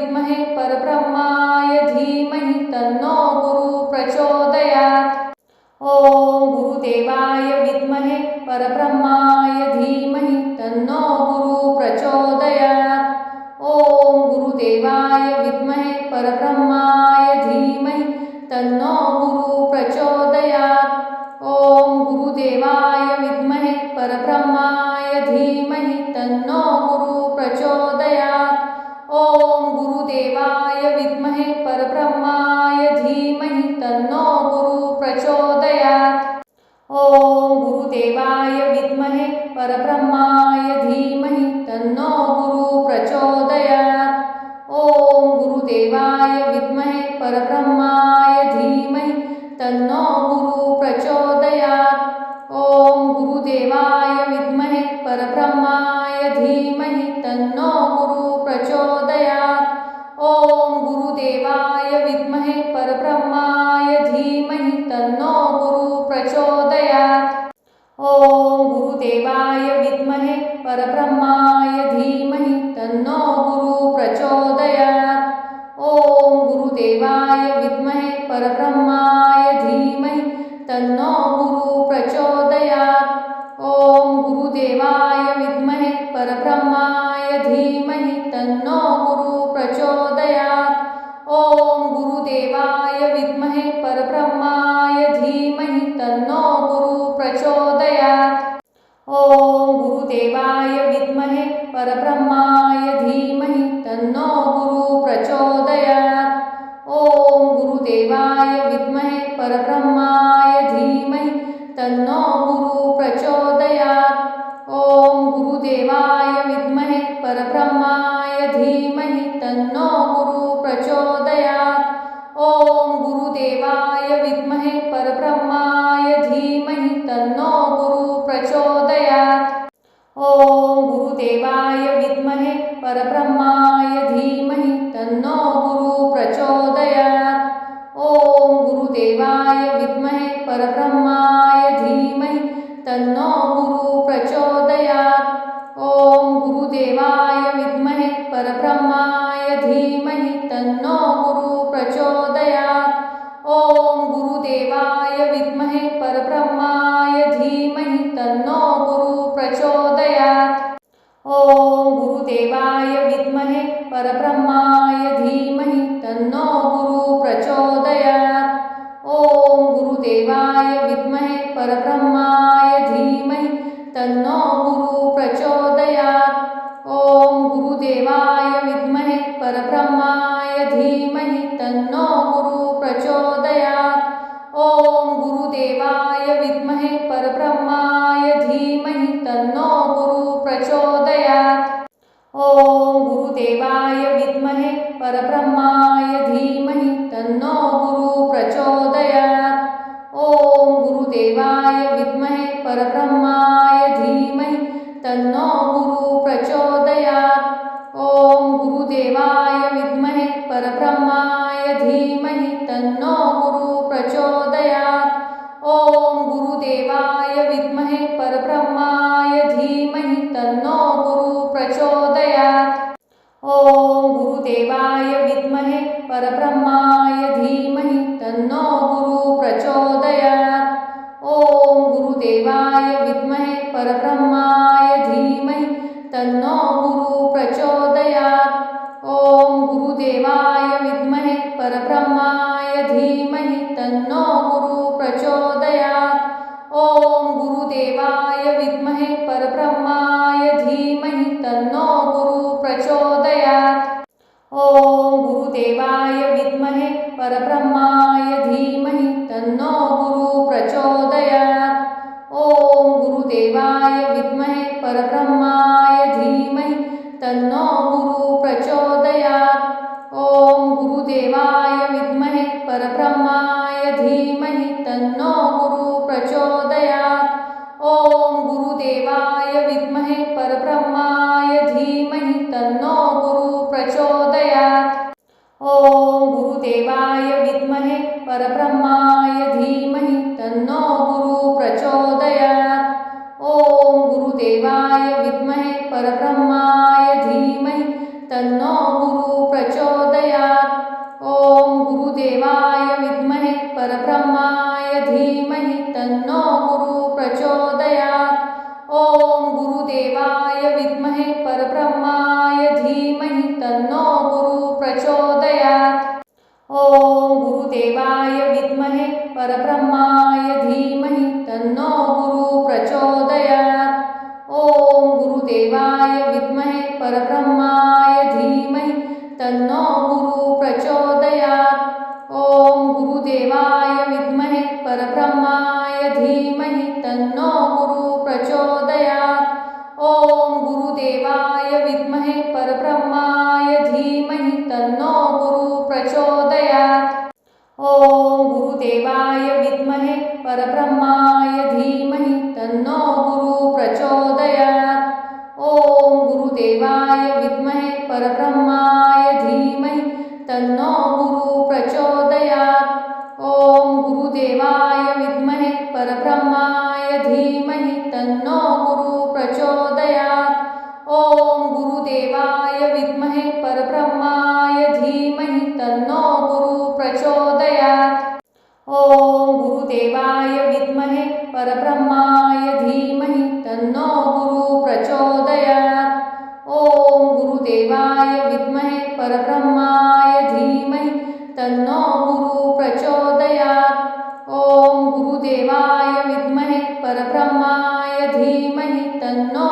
विद्महे परब्रह्माय धीमहि तन्नो गुरु प्रचोदयात्। ओम गुरुदेवाय विद्महे परब्रह्माय धीमहि तन्नो गुरु प्रचोदयात्। ओम गुरुदेवाय विद्महे परब्रह्माय धीमहि तन्नो गुरु प्रचोदयात्। ओम गुरुदेवाय विद्महे परब्रह्माय धीमहि तन्नो गुरु प्रचोदयात्। ओम गुरुदेवाय विद्महे परब्रह्माय धीमहि तन्नो गुरु प्रचोदयात्। ओम गुरुदेवाय विद्महे परब्रह्माय धीमहि तन्नो गुरु प्रचोदयात्। ओम गुरुदेवाय विद्महे परब्रह्माय धीमहि तन्नो गुरु प्रचोदयात्। ओम गुरुदेवाय विद्महे परब्रह्माय धीमहि तन्नो गुरु प्रचोदयात्। ओम गुरुदेवाय विद्महे परब्रह्माय धीमहि तन्नो गुरु प्रचोदयात्। ओम गुरुदेवाय विद्महे परब्रह्माय धीमहि तन्नो गुरु प्रचोदयात्। ओम गुरुदेवाय विद्महे परब्रह्माय धीमहि तन्नो गुरु प्रचोदयात्। ओम गुरुदेवाय विद्महे परब्रह्माय धीमहि तन्नो गुरु प्रचोदयात्। ओम गुरुदेवाय विद्महे परब्रह्माय धीमहि तन्नो गुरु प्रचोदयात्। ओम गुरुदेवाय विद्महे परब्रह्माय धीमहि तन्नो गुरु प्रचोदयात्। ओम गुरुदेवाय विद्महे परब्रह्माय धीमहि तन्नो गुरु प्रचोदयात्। ओम गुरुदेवाय विद्महे परब्रह्माय धीमहि तन्नो गुरु प्रचोदयात्। गुरुदेवाय विद्महे परब्रह्माय धीमहि तन्नो गुरु प्रचोदयात्। ओम गुरुदेवाय विद्महे परब्रह्माय धीमहि तन्नो गुरु प्रचोदयात्। ओम गुरुदेवाय विद्महे परब्रह्माय धीमहि तन्नो गुरु प्रचोदयात्। ओम गुरुदेवाय विद्महे परब्रह्माय धीमहि तन्नो गुरु प्रचोदयात्। ओम गुरुदेवाय विद्महे परब्रह्माय धीमहि तन्नो गुरु प्रचोदयात्। ओम गुरुदेवाय विद्महे परब्रह्माय धीमहि तन्नो गुरु प्रचोदयात्। ओम गुरुदेवाय विद्महे परब्रह्माय धीमहि तन्नो गुरु प्रचोदयात्। ओम गुरुदेवाय विद्महे परब्रह्माय धीमहि तन्नो गुरु प्रचोदयात्। ओम गुरुदेवाय विद्महे परब्रह्माय धीमहि तन्नो गुरु प्रचोदयात्। ओम गुरुदेवाय विद्महे परब्रह्माय धीमहि तन्नो गुरु प्रचोदयात्। ओम गुरुदेवाय विद्महे परब्रह्माय धीमहि तन्नो गुरु प्रचोदयात्। ओम गुरुदेवाय विद्महे परब्रह्माय धीमहि तन्नो गुरु प्रचोदयात्। ओम गुरुदेवाय विद्महे परब्रह्माय धीमहि तन्नो गुरु प्रचोदयात्। ओम गुरुदेवाय विद्महे परब्रह्माय धीमहि तन्नो गुरु प्रचोदयात्। ओम गुरुदेवाय विद्महे परब्रह्माय धीमहि तन्नो गुरु प्रचोदयात्। ओम गुरुदेवाय विद्महे परब्रह्माय धीमहि तन्नो गुरु प्रचोदयात्। ओम गुरुदेवाय विद्महे परब्रह्माय धीमहि तन्नो गुरु प्रचोदयात्। ओम गुरुदेवाय विद्महे परब्रह्माय धीमहि तन्नो गुरु प्रचोदयात्। ओम गुरुदेवाय विद्महे परब्रह्माय धीमहि तन्नो गुरु प्रचोदयात्। ओम गुरुदेवाय विद्महे परब्रह्माय धीमहि तन्नो गुरु प्रचोदयात्। ओम गुरुदेवाय विद्महे परब्रह्माय धीमहि तन्नो गुरु प्रचोदयात्। ओम गुरुदेवाय विद्महे परब्रह्माय धीमहि तन्नो गुरु प्रचोदयात्। ओम गुरुदेवाय विद्महे परब्रह्माय धीमहि तन्नो गुरु प्रचोदयात्। ओम गुरुदेवाय विद्महे परब्रह्माय धीमहि तन्नो गुरु प्रचोदयात्। ओम गुरुदेवाय विद्महे परब्रह्माय धीमहि तन्नो गुरु प्रचोदयात्। ओम गुरुदेवाय विद्महे परब्रह्माय धीमहि तन्नो गुरु प्रचोदयात्। ओम गुरुदेवाय विद्महे परब्रह्माय धीमहि तन्नो गुरु प्रचोदयात्। ओम गुरुदेवाय विद्महे परब्रह्माय धीमहि तन्नो गुरु प्रचोदयात्। ओम गुरुदेवाय विद्महे परब्रह्माय धीमहि तन्नो गुरु प्रचोदयात्। ओम गुरुदेवाय विद्महे परब्रह्माय धीमहि तन्नो गुरु प्रचोदयात्। ओम गुरुदेवाय विद्महे परब्रह्माय धीमहि तन्नो गुरु प्रचोदयात्। ओम गुरुदेवाय विद्महे परब्रह्माय धीमहि तन्नो गुरु प्रचोदयात्। ओम गुरुदेवाय विद्महे परब्रह्माय धीमहि तन्नो गुरु प्रचोदयात्। ओम गुरुदेवाय विद्महे परब्रह्माय धीमहि तन्नो गुरु प्रचोदयात्। ओम गुरुदेवाय विद्महे परब्रह्माय धीमहि तन्नो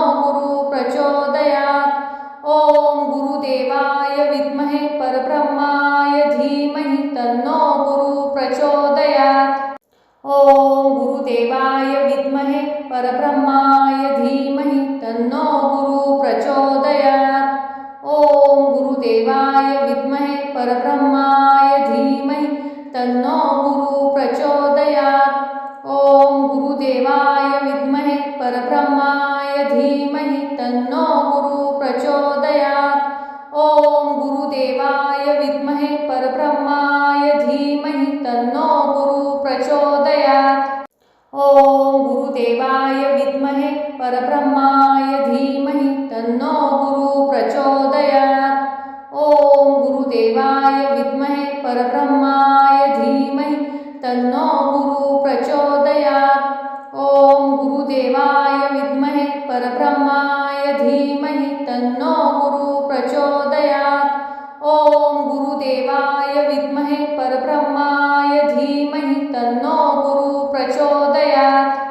धीमहि तन्नो गुरु प्रचोदयात्। ओम गुरुदेवाय विद्महे परब्रह्माय धीमहि तन्नो गुरु प्रचोदयात्।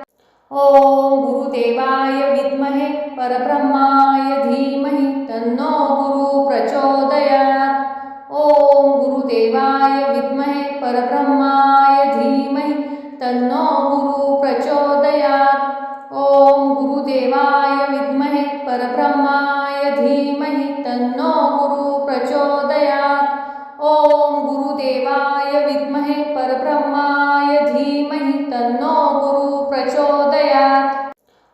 ओम गुरुदेवाय विद्महे परब्रह्माय धीमहि तन्नो गुरु प्रचोदयात्। ओम गुरुदेवाय विद्महे परब्रह्माय धीमहि तन्नो गुरु प्रचोदयात्। ओम गुरुदेवाय विद्महे परब्रह्माय धीमहि तन्नो गुरु प्रचोदयात्। ओम गुरुदेवाय विद्महे परब्रह्माय धीमहि तन्नो गुरु प्रचोदयात्।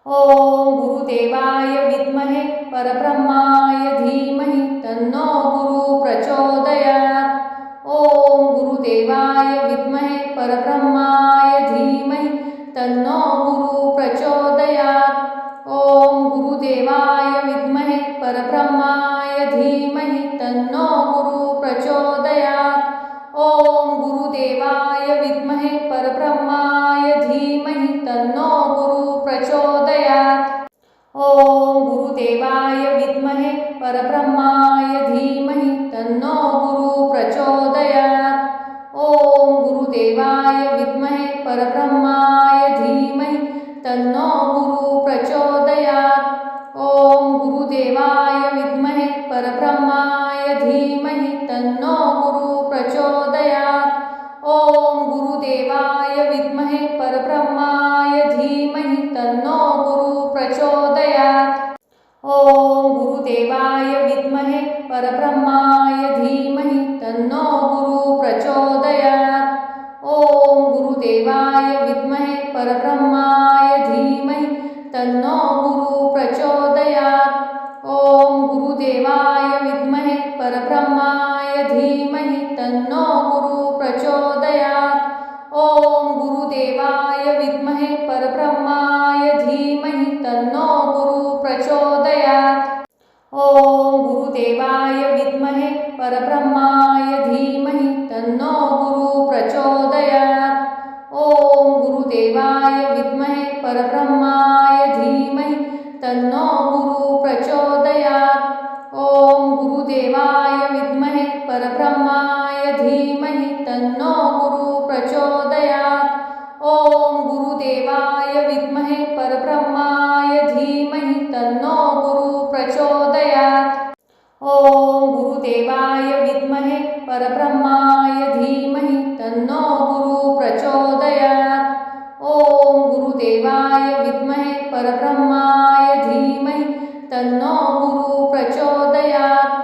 ओम गुरुदेवाय विद्महे परब्रह्माय धीमहि तन्नो गुरु प्रचोदयात्। ओम गुरुदेवाय विद्महे परब्रह्माय धीमहि तन्नो गुरु प्रचोदयात्। ओम गुरुदेवाय विद्महे परब्रह्माय धीमहि तन्नो गुरु प्रचोदयात्। ओम गुरुदेवाय विद्महे परब्रह्माय धीमहि तन्नो गुरु प्रचोदयात्। ओम गुरुदेवाय विद्महे परब्रह्माय धीमहि तन्नो गुरु प्रचोदयात्। ओम गुरुदेवाय विद्महे परब्रह्माय धीमहि तन्नो गुरु प्रचोदयात्। ओम गुरुदेवाय विद्महे परब्रह्माय धीमहि तन्नो गुरु प्रचोदयात्। ओम गुरुदेवाय विद्महे परब्रह्माय धीमहि तन्नो गुरु प्रचोदयात्। ओम गुरुदेवाय विद्महे परब्रह्माय धीमहि तन्नो गुरु प्रचोदयात्। ओम गुरुदेवाय विद्महे परब्रह्माय धीमहि तन्नो गुरु प्रचोदयात्। ओम गुरुदेवाय विद्महे परब्रह्माय धीमहि तन्नो गुरु प्रचोदयात्। ओम गुरुदेवाय विद्महे परब्रह्माय धीमहि तन्नो गुरु प्रचोदयात्। ओम गुरुदेवाय विद्महे परब्रह्माय धीमहि तन्नो गुरु प्रचोदयात्। ओम गुरुदेवाय विद्महे परब्रह्माय धीमहि तन्नो गुरु प्रचोदयात्। ओम गुरुदेवाय विद्महे परब्रह्माय धीमहि तन्नो गुरु प्रचोदयात्। ओम गुरुदेवाय विद्महे परब्रह्माय धीमहि तन्नो गुरु प्रचोदयात्। ओम गुरुदेवाय विद्महे परब्रह्माय धीमहि तन्नो गुरु प्रचोदयात्। ओम गुरुदेवाय विद्महे परब्रह्माय धीमहि तन्नो गुरु प्रचोदयात्।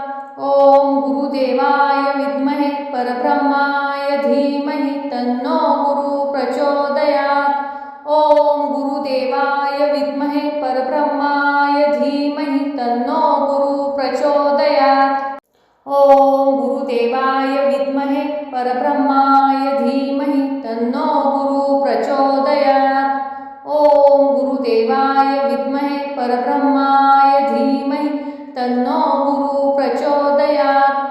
ओम गुरुदेवाय विद्महे परब्रह्माय धीमहि तन्नो गुरु प्रचोदयात्। ओम गुरुदेवाय विद्महे परब्रह्माय धीमहि तन्नो गुरु प्रचोदयात्। ओम गुरुदेवाय विद्महे परब्रह्माय धीमहि तन्नो गुरु प्रचोदयात्। ओम गुरुदेवाय विद्महे परब्रह्माय धीमहि तन्नो गुरु प्रचोदयात्।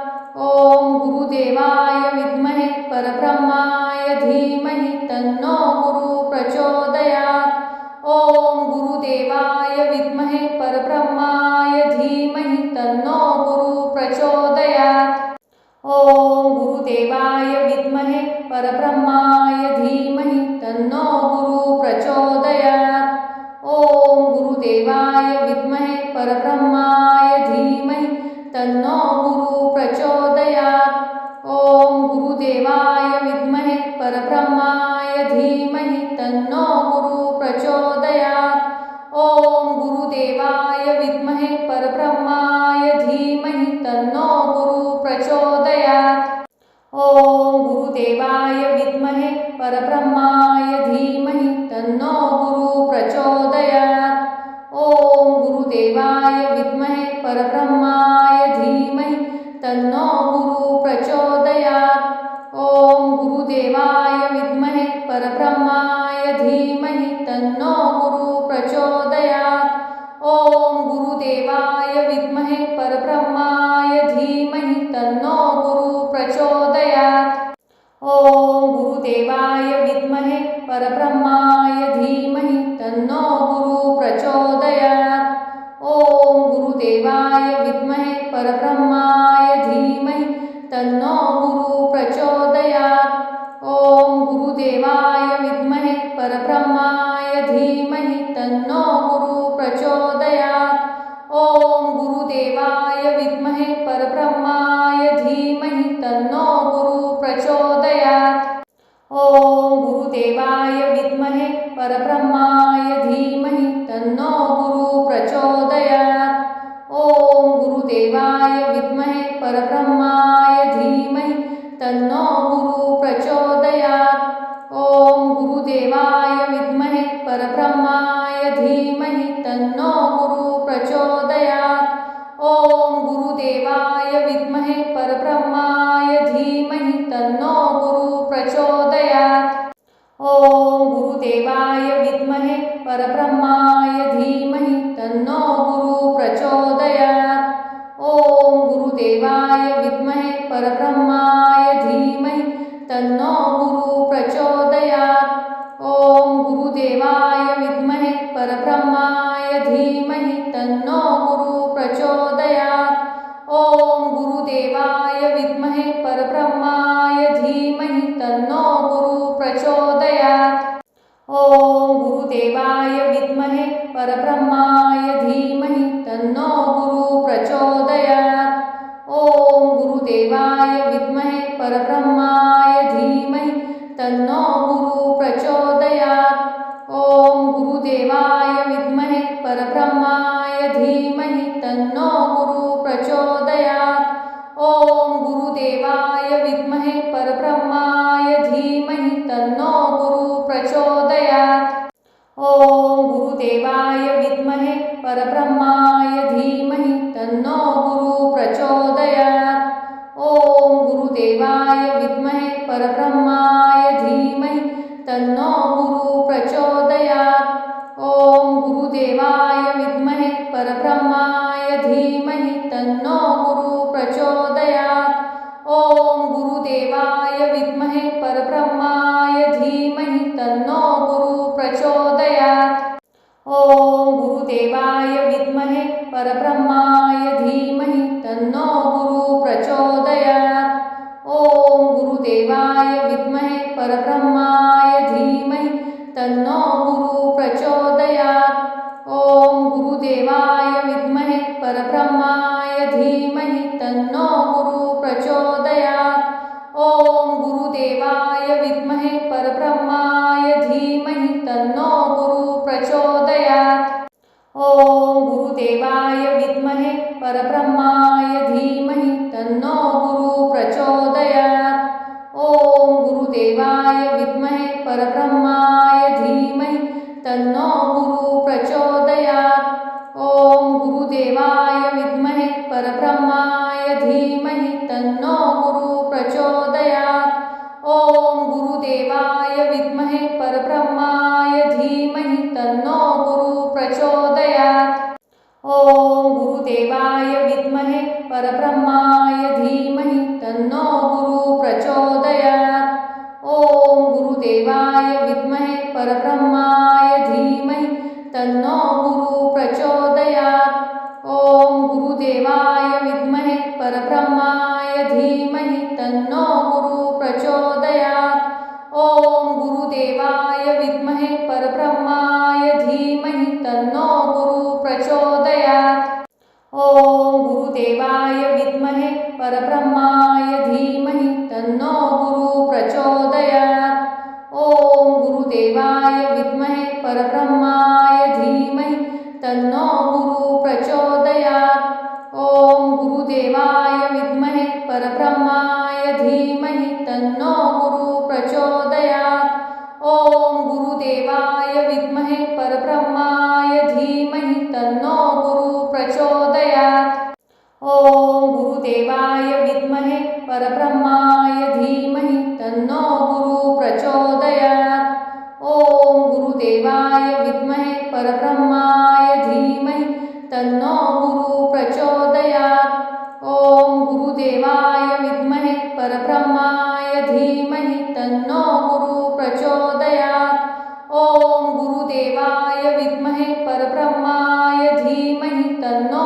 ओम गुरुदेवाय विद्महे परब्रह्माय धीमहि तन्नो गुरु प्रचोदयात्। ओम गुरुदेवाय विद्महे परब्रह्माय धीमहि तन्नो गुरु प्रचोदयात्। ओम गुरुदेवाय विद्महे परब्रह्माय धीमहि तन्नो गुरु प्रचोदयात्। ओम गुरुदेवाय विद्महे परब्रह्माय धीमहि तन्नो गुरु प्रचोदयात्। ओम गुरुदेवाय विद्महे परब्रह्माय धीमहि तन्नो गुरु प्रचोदयात्। ओम गुरुदेवाय विद्महे परब्रह्माय धीमहि तन्नो गुरु प्रचोदयात्। ओम गुरुदेवाय विद्महे परब्रह्माय धीमहि तन्नो गुरु प्रचोदयात्। ओम गुरुदेवाय विद्महे परब्रह्माय धीमहि तन्नो गुरु प्रचोदयात्। ओम गुरुदेवाय विद्महे परब्रह्माय धीमहि तन्नो गुरु प्रचोदयात्। ओम गुरुदेवाय विद्महे परब्रह्माय धीमहि तन्नो गुरु प्रचोदयात्। ओम गुरुदेवाय विद्महे परब्रह्माय धीमहि तन्नो गुरु प्रचोदयात्। ओम गुरुदेवाय विद्महे परब्रह्माय धीमहि तन्नो गुरु प्रचोदयात्। ओम गुरुदेवाय विद्महे परब्रह्माय धीमहि तन्नो गुरु प्रचोदयात्। ओम गुरुदेवाय विद्महे परब्रह्माय धीमहि तन्नो गुरु प्रचोदयात्। ओम गुरुदेवाय विद्महे परब्रह्माय धीमहि तन्नो गुरु प्रचोदयात्। ओम गुरुदेवाय विद्महे परब्रह्माय धीमहि तन्नो गुरु प्रचोदयात्। ओम गुरुदेवाय विद्महे परब्रह्माय धीमहि तन्नो गुरु प्रचोदयात्। ओम गुरुदेवाय विद्महे परब्रह्माय धीमहि तन्नो गुरु प्रचोदयात्। ओम गुरुदेवाय विद्महे परब्रह्माय धीमहि तन्नो गुरु प्रचोदयात्। ओम गुरुदेवाय विद्महे परब्रह्माय धीमहि तन्नो गुरु प्रचोदयात्। ओम गुरुदेवाय विद्महे परब्रह्माय धीमहि तन्नो गुरु प्रचोदयात्। ओम गुरुदेवाय विद्महे परब्रह्माय धीमहि तन्नो गुरु प्रचोदयात्। ओम गुरुदेवाय विद्महे परब्रह्माय धीमहि तन्नो गुरु प्रचोदयात्। ओम गुरुदेवाय विद्महे परब्रह्माय धीमहि तन्नो गुरु प्रचोदयात्। ओम गुरुदेवाय विद्महे परब्रह्माय धीमहि तन्नो गुरु प्रचोदयात्। ओम गुरुदेवाय विद्महे परब्रह्माय धीमहि तन्नो गुरु प्रचोदयात्। ओम गुरुदेवाय विद्महे परब्रह्माय धीमहि तन्नो गुरु प्रचोदयात्। ओम गुरुदेवाय विद्महे परब्रह्माय धीमहि तन्नो गुरु प्रचोदयात्। ओम गुरुदेवाय विद्महे परब्रह्माय धीमहि तन्नो गुरु प्रचोदयात्। ओम गुरुदेवाय विद्महे परब्रह्माय धीमहि तन्नो गुरु प्रचोदयात्। ओम गुरुदेवाय विद्महे परब्रह्माय धीमहि तन्नो गुरु प्रचोदयात्। ओम गुरुदेवाय विद्महे परब्रह्माय धीमहि तन्नो गुरु प्रचोदयात्। ओम गुरुदेवाय विद्महे परब्रह्माय धीमहि तन्नो गुरु प्रचोदयात्। ओम गुरुदेवाय विद्महे परब्रह्माय धीमहि तन्नो गुरु प्रचोदयात्। ओम गुरुदेवाय विद्महे परब्रह्माय धीमहि तन्नो गुरु प्रचोदयात्। ओम गुरुदेवाय विद्महे परब्रह्माय धीमहि तन्नो गुरु प्रचोदयात्। ओम गुरुदेवाय विद्महे परब्रह्माय धीमहि तन्नो गुरु प्रचोदयात्। ओम गुरुदेवाय विद्महे परब्रह्माय धीमहि तन्नो गुरु प्रचोदयात्। ओम गुरुदेवाय विद्महे परब्रह्माय धीमहि तन्नो गुरु प्रचोदयात्। ओम गुरुदेवाय विद्महे परब्रह्माय धीमहि तन्नो गुरु प्रचोदयात्। ओम गुरुदेवाय विद्महे परब्रह्माय धीमहि तन्नो गुरु प्रचोदयात्। ओम गुरुदेवाय विद्महे परब्रह्माय धीमहि तन्नो गुरु प्रचोदयात्। ओम गुरुदेवाय विद्महे परब्रह्माय धीमहि तन्नो गुरु प्रचोदयात्। ओम गुरुदेवाय विद्महे परब्रह्माय धीमहि तन्नो गुरु प्रचोदयात्। ओम गुरुदेवाय विद्महे परब्रह्माय धीमहि तन्नो गुरु प्रचोदयात्। ओम गुरुदेवाय विद्महे परब्रह्माय धीमहि तन्नो गुरु प्रचोदयात्। ओम गुरुदेवाय विद्महे परब्रह्माय धीमहि तन्नो गुरु प्रचोदयात्। ओम गुरुदेवाय विद्महे परब्रह्माय धीमहि तन्नो गुरु प्रचोदयात्। ओम गुरुदेवाय विद्महे परब्रह्माय धीमहि तन्नो गुरु प्रचोदयात्। ओम गुरुदेवाय विद्महे परब्रह्माय धीमहि तन्नो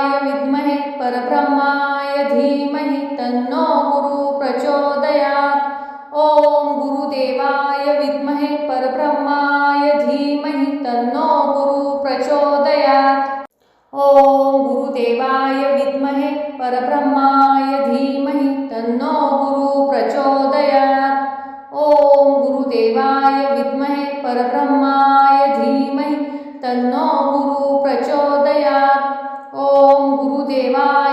गुरुदेवाय विद्महे परब्रह्माय धीमहि तन्नो गुरु प्रचोदयात्। ओम गुरुदेवाय विद्महे परब्रह्माय धीमहि तन्नो गुरु प्रचोदयात्। ओम गुरुदेवाय विद्महे परब्रह्माय धीमहि तन्नो गुरु प्रचोदयात्। ओम गुरुदेवाय विद्महे परब्रह्माय धीमहि तन्नो गुरु प्रचोदयात्। ओम गुरुदेवाय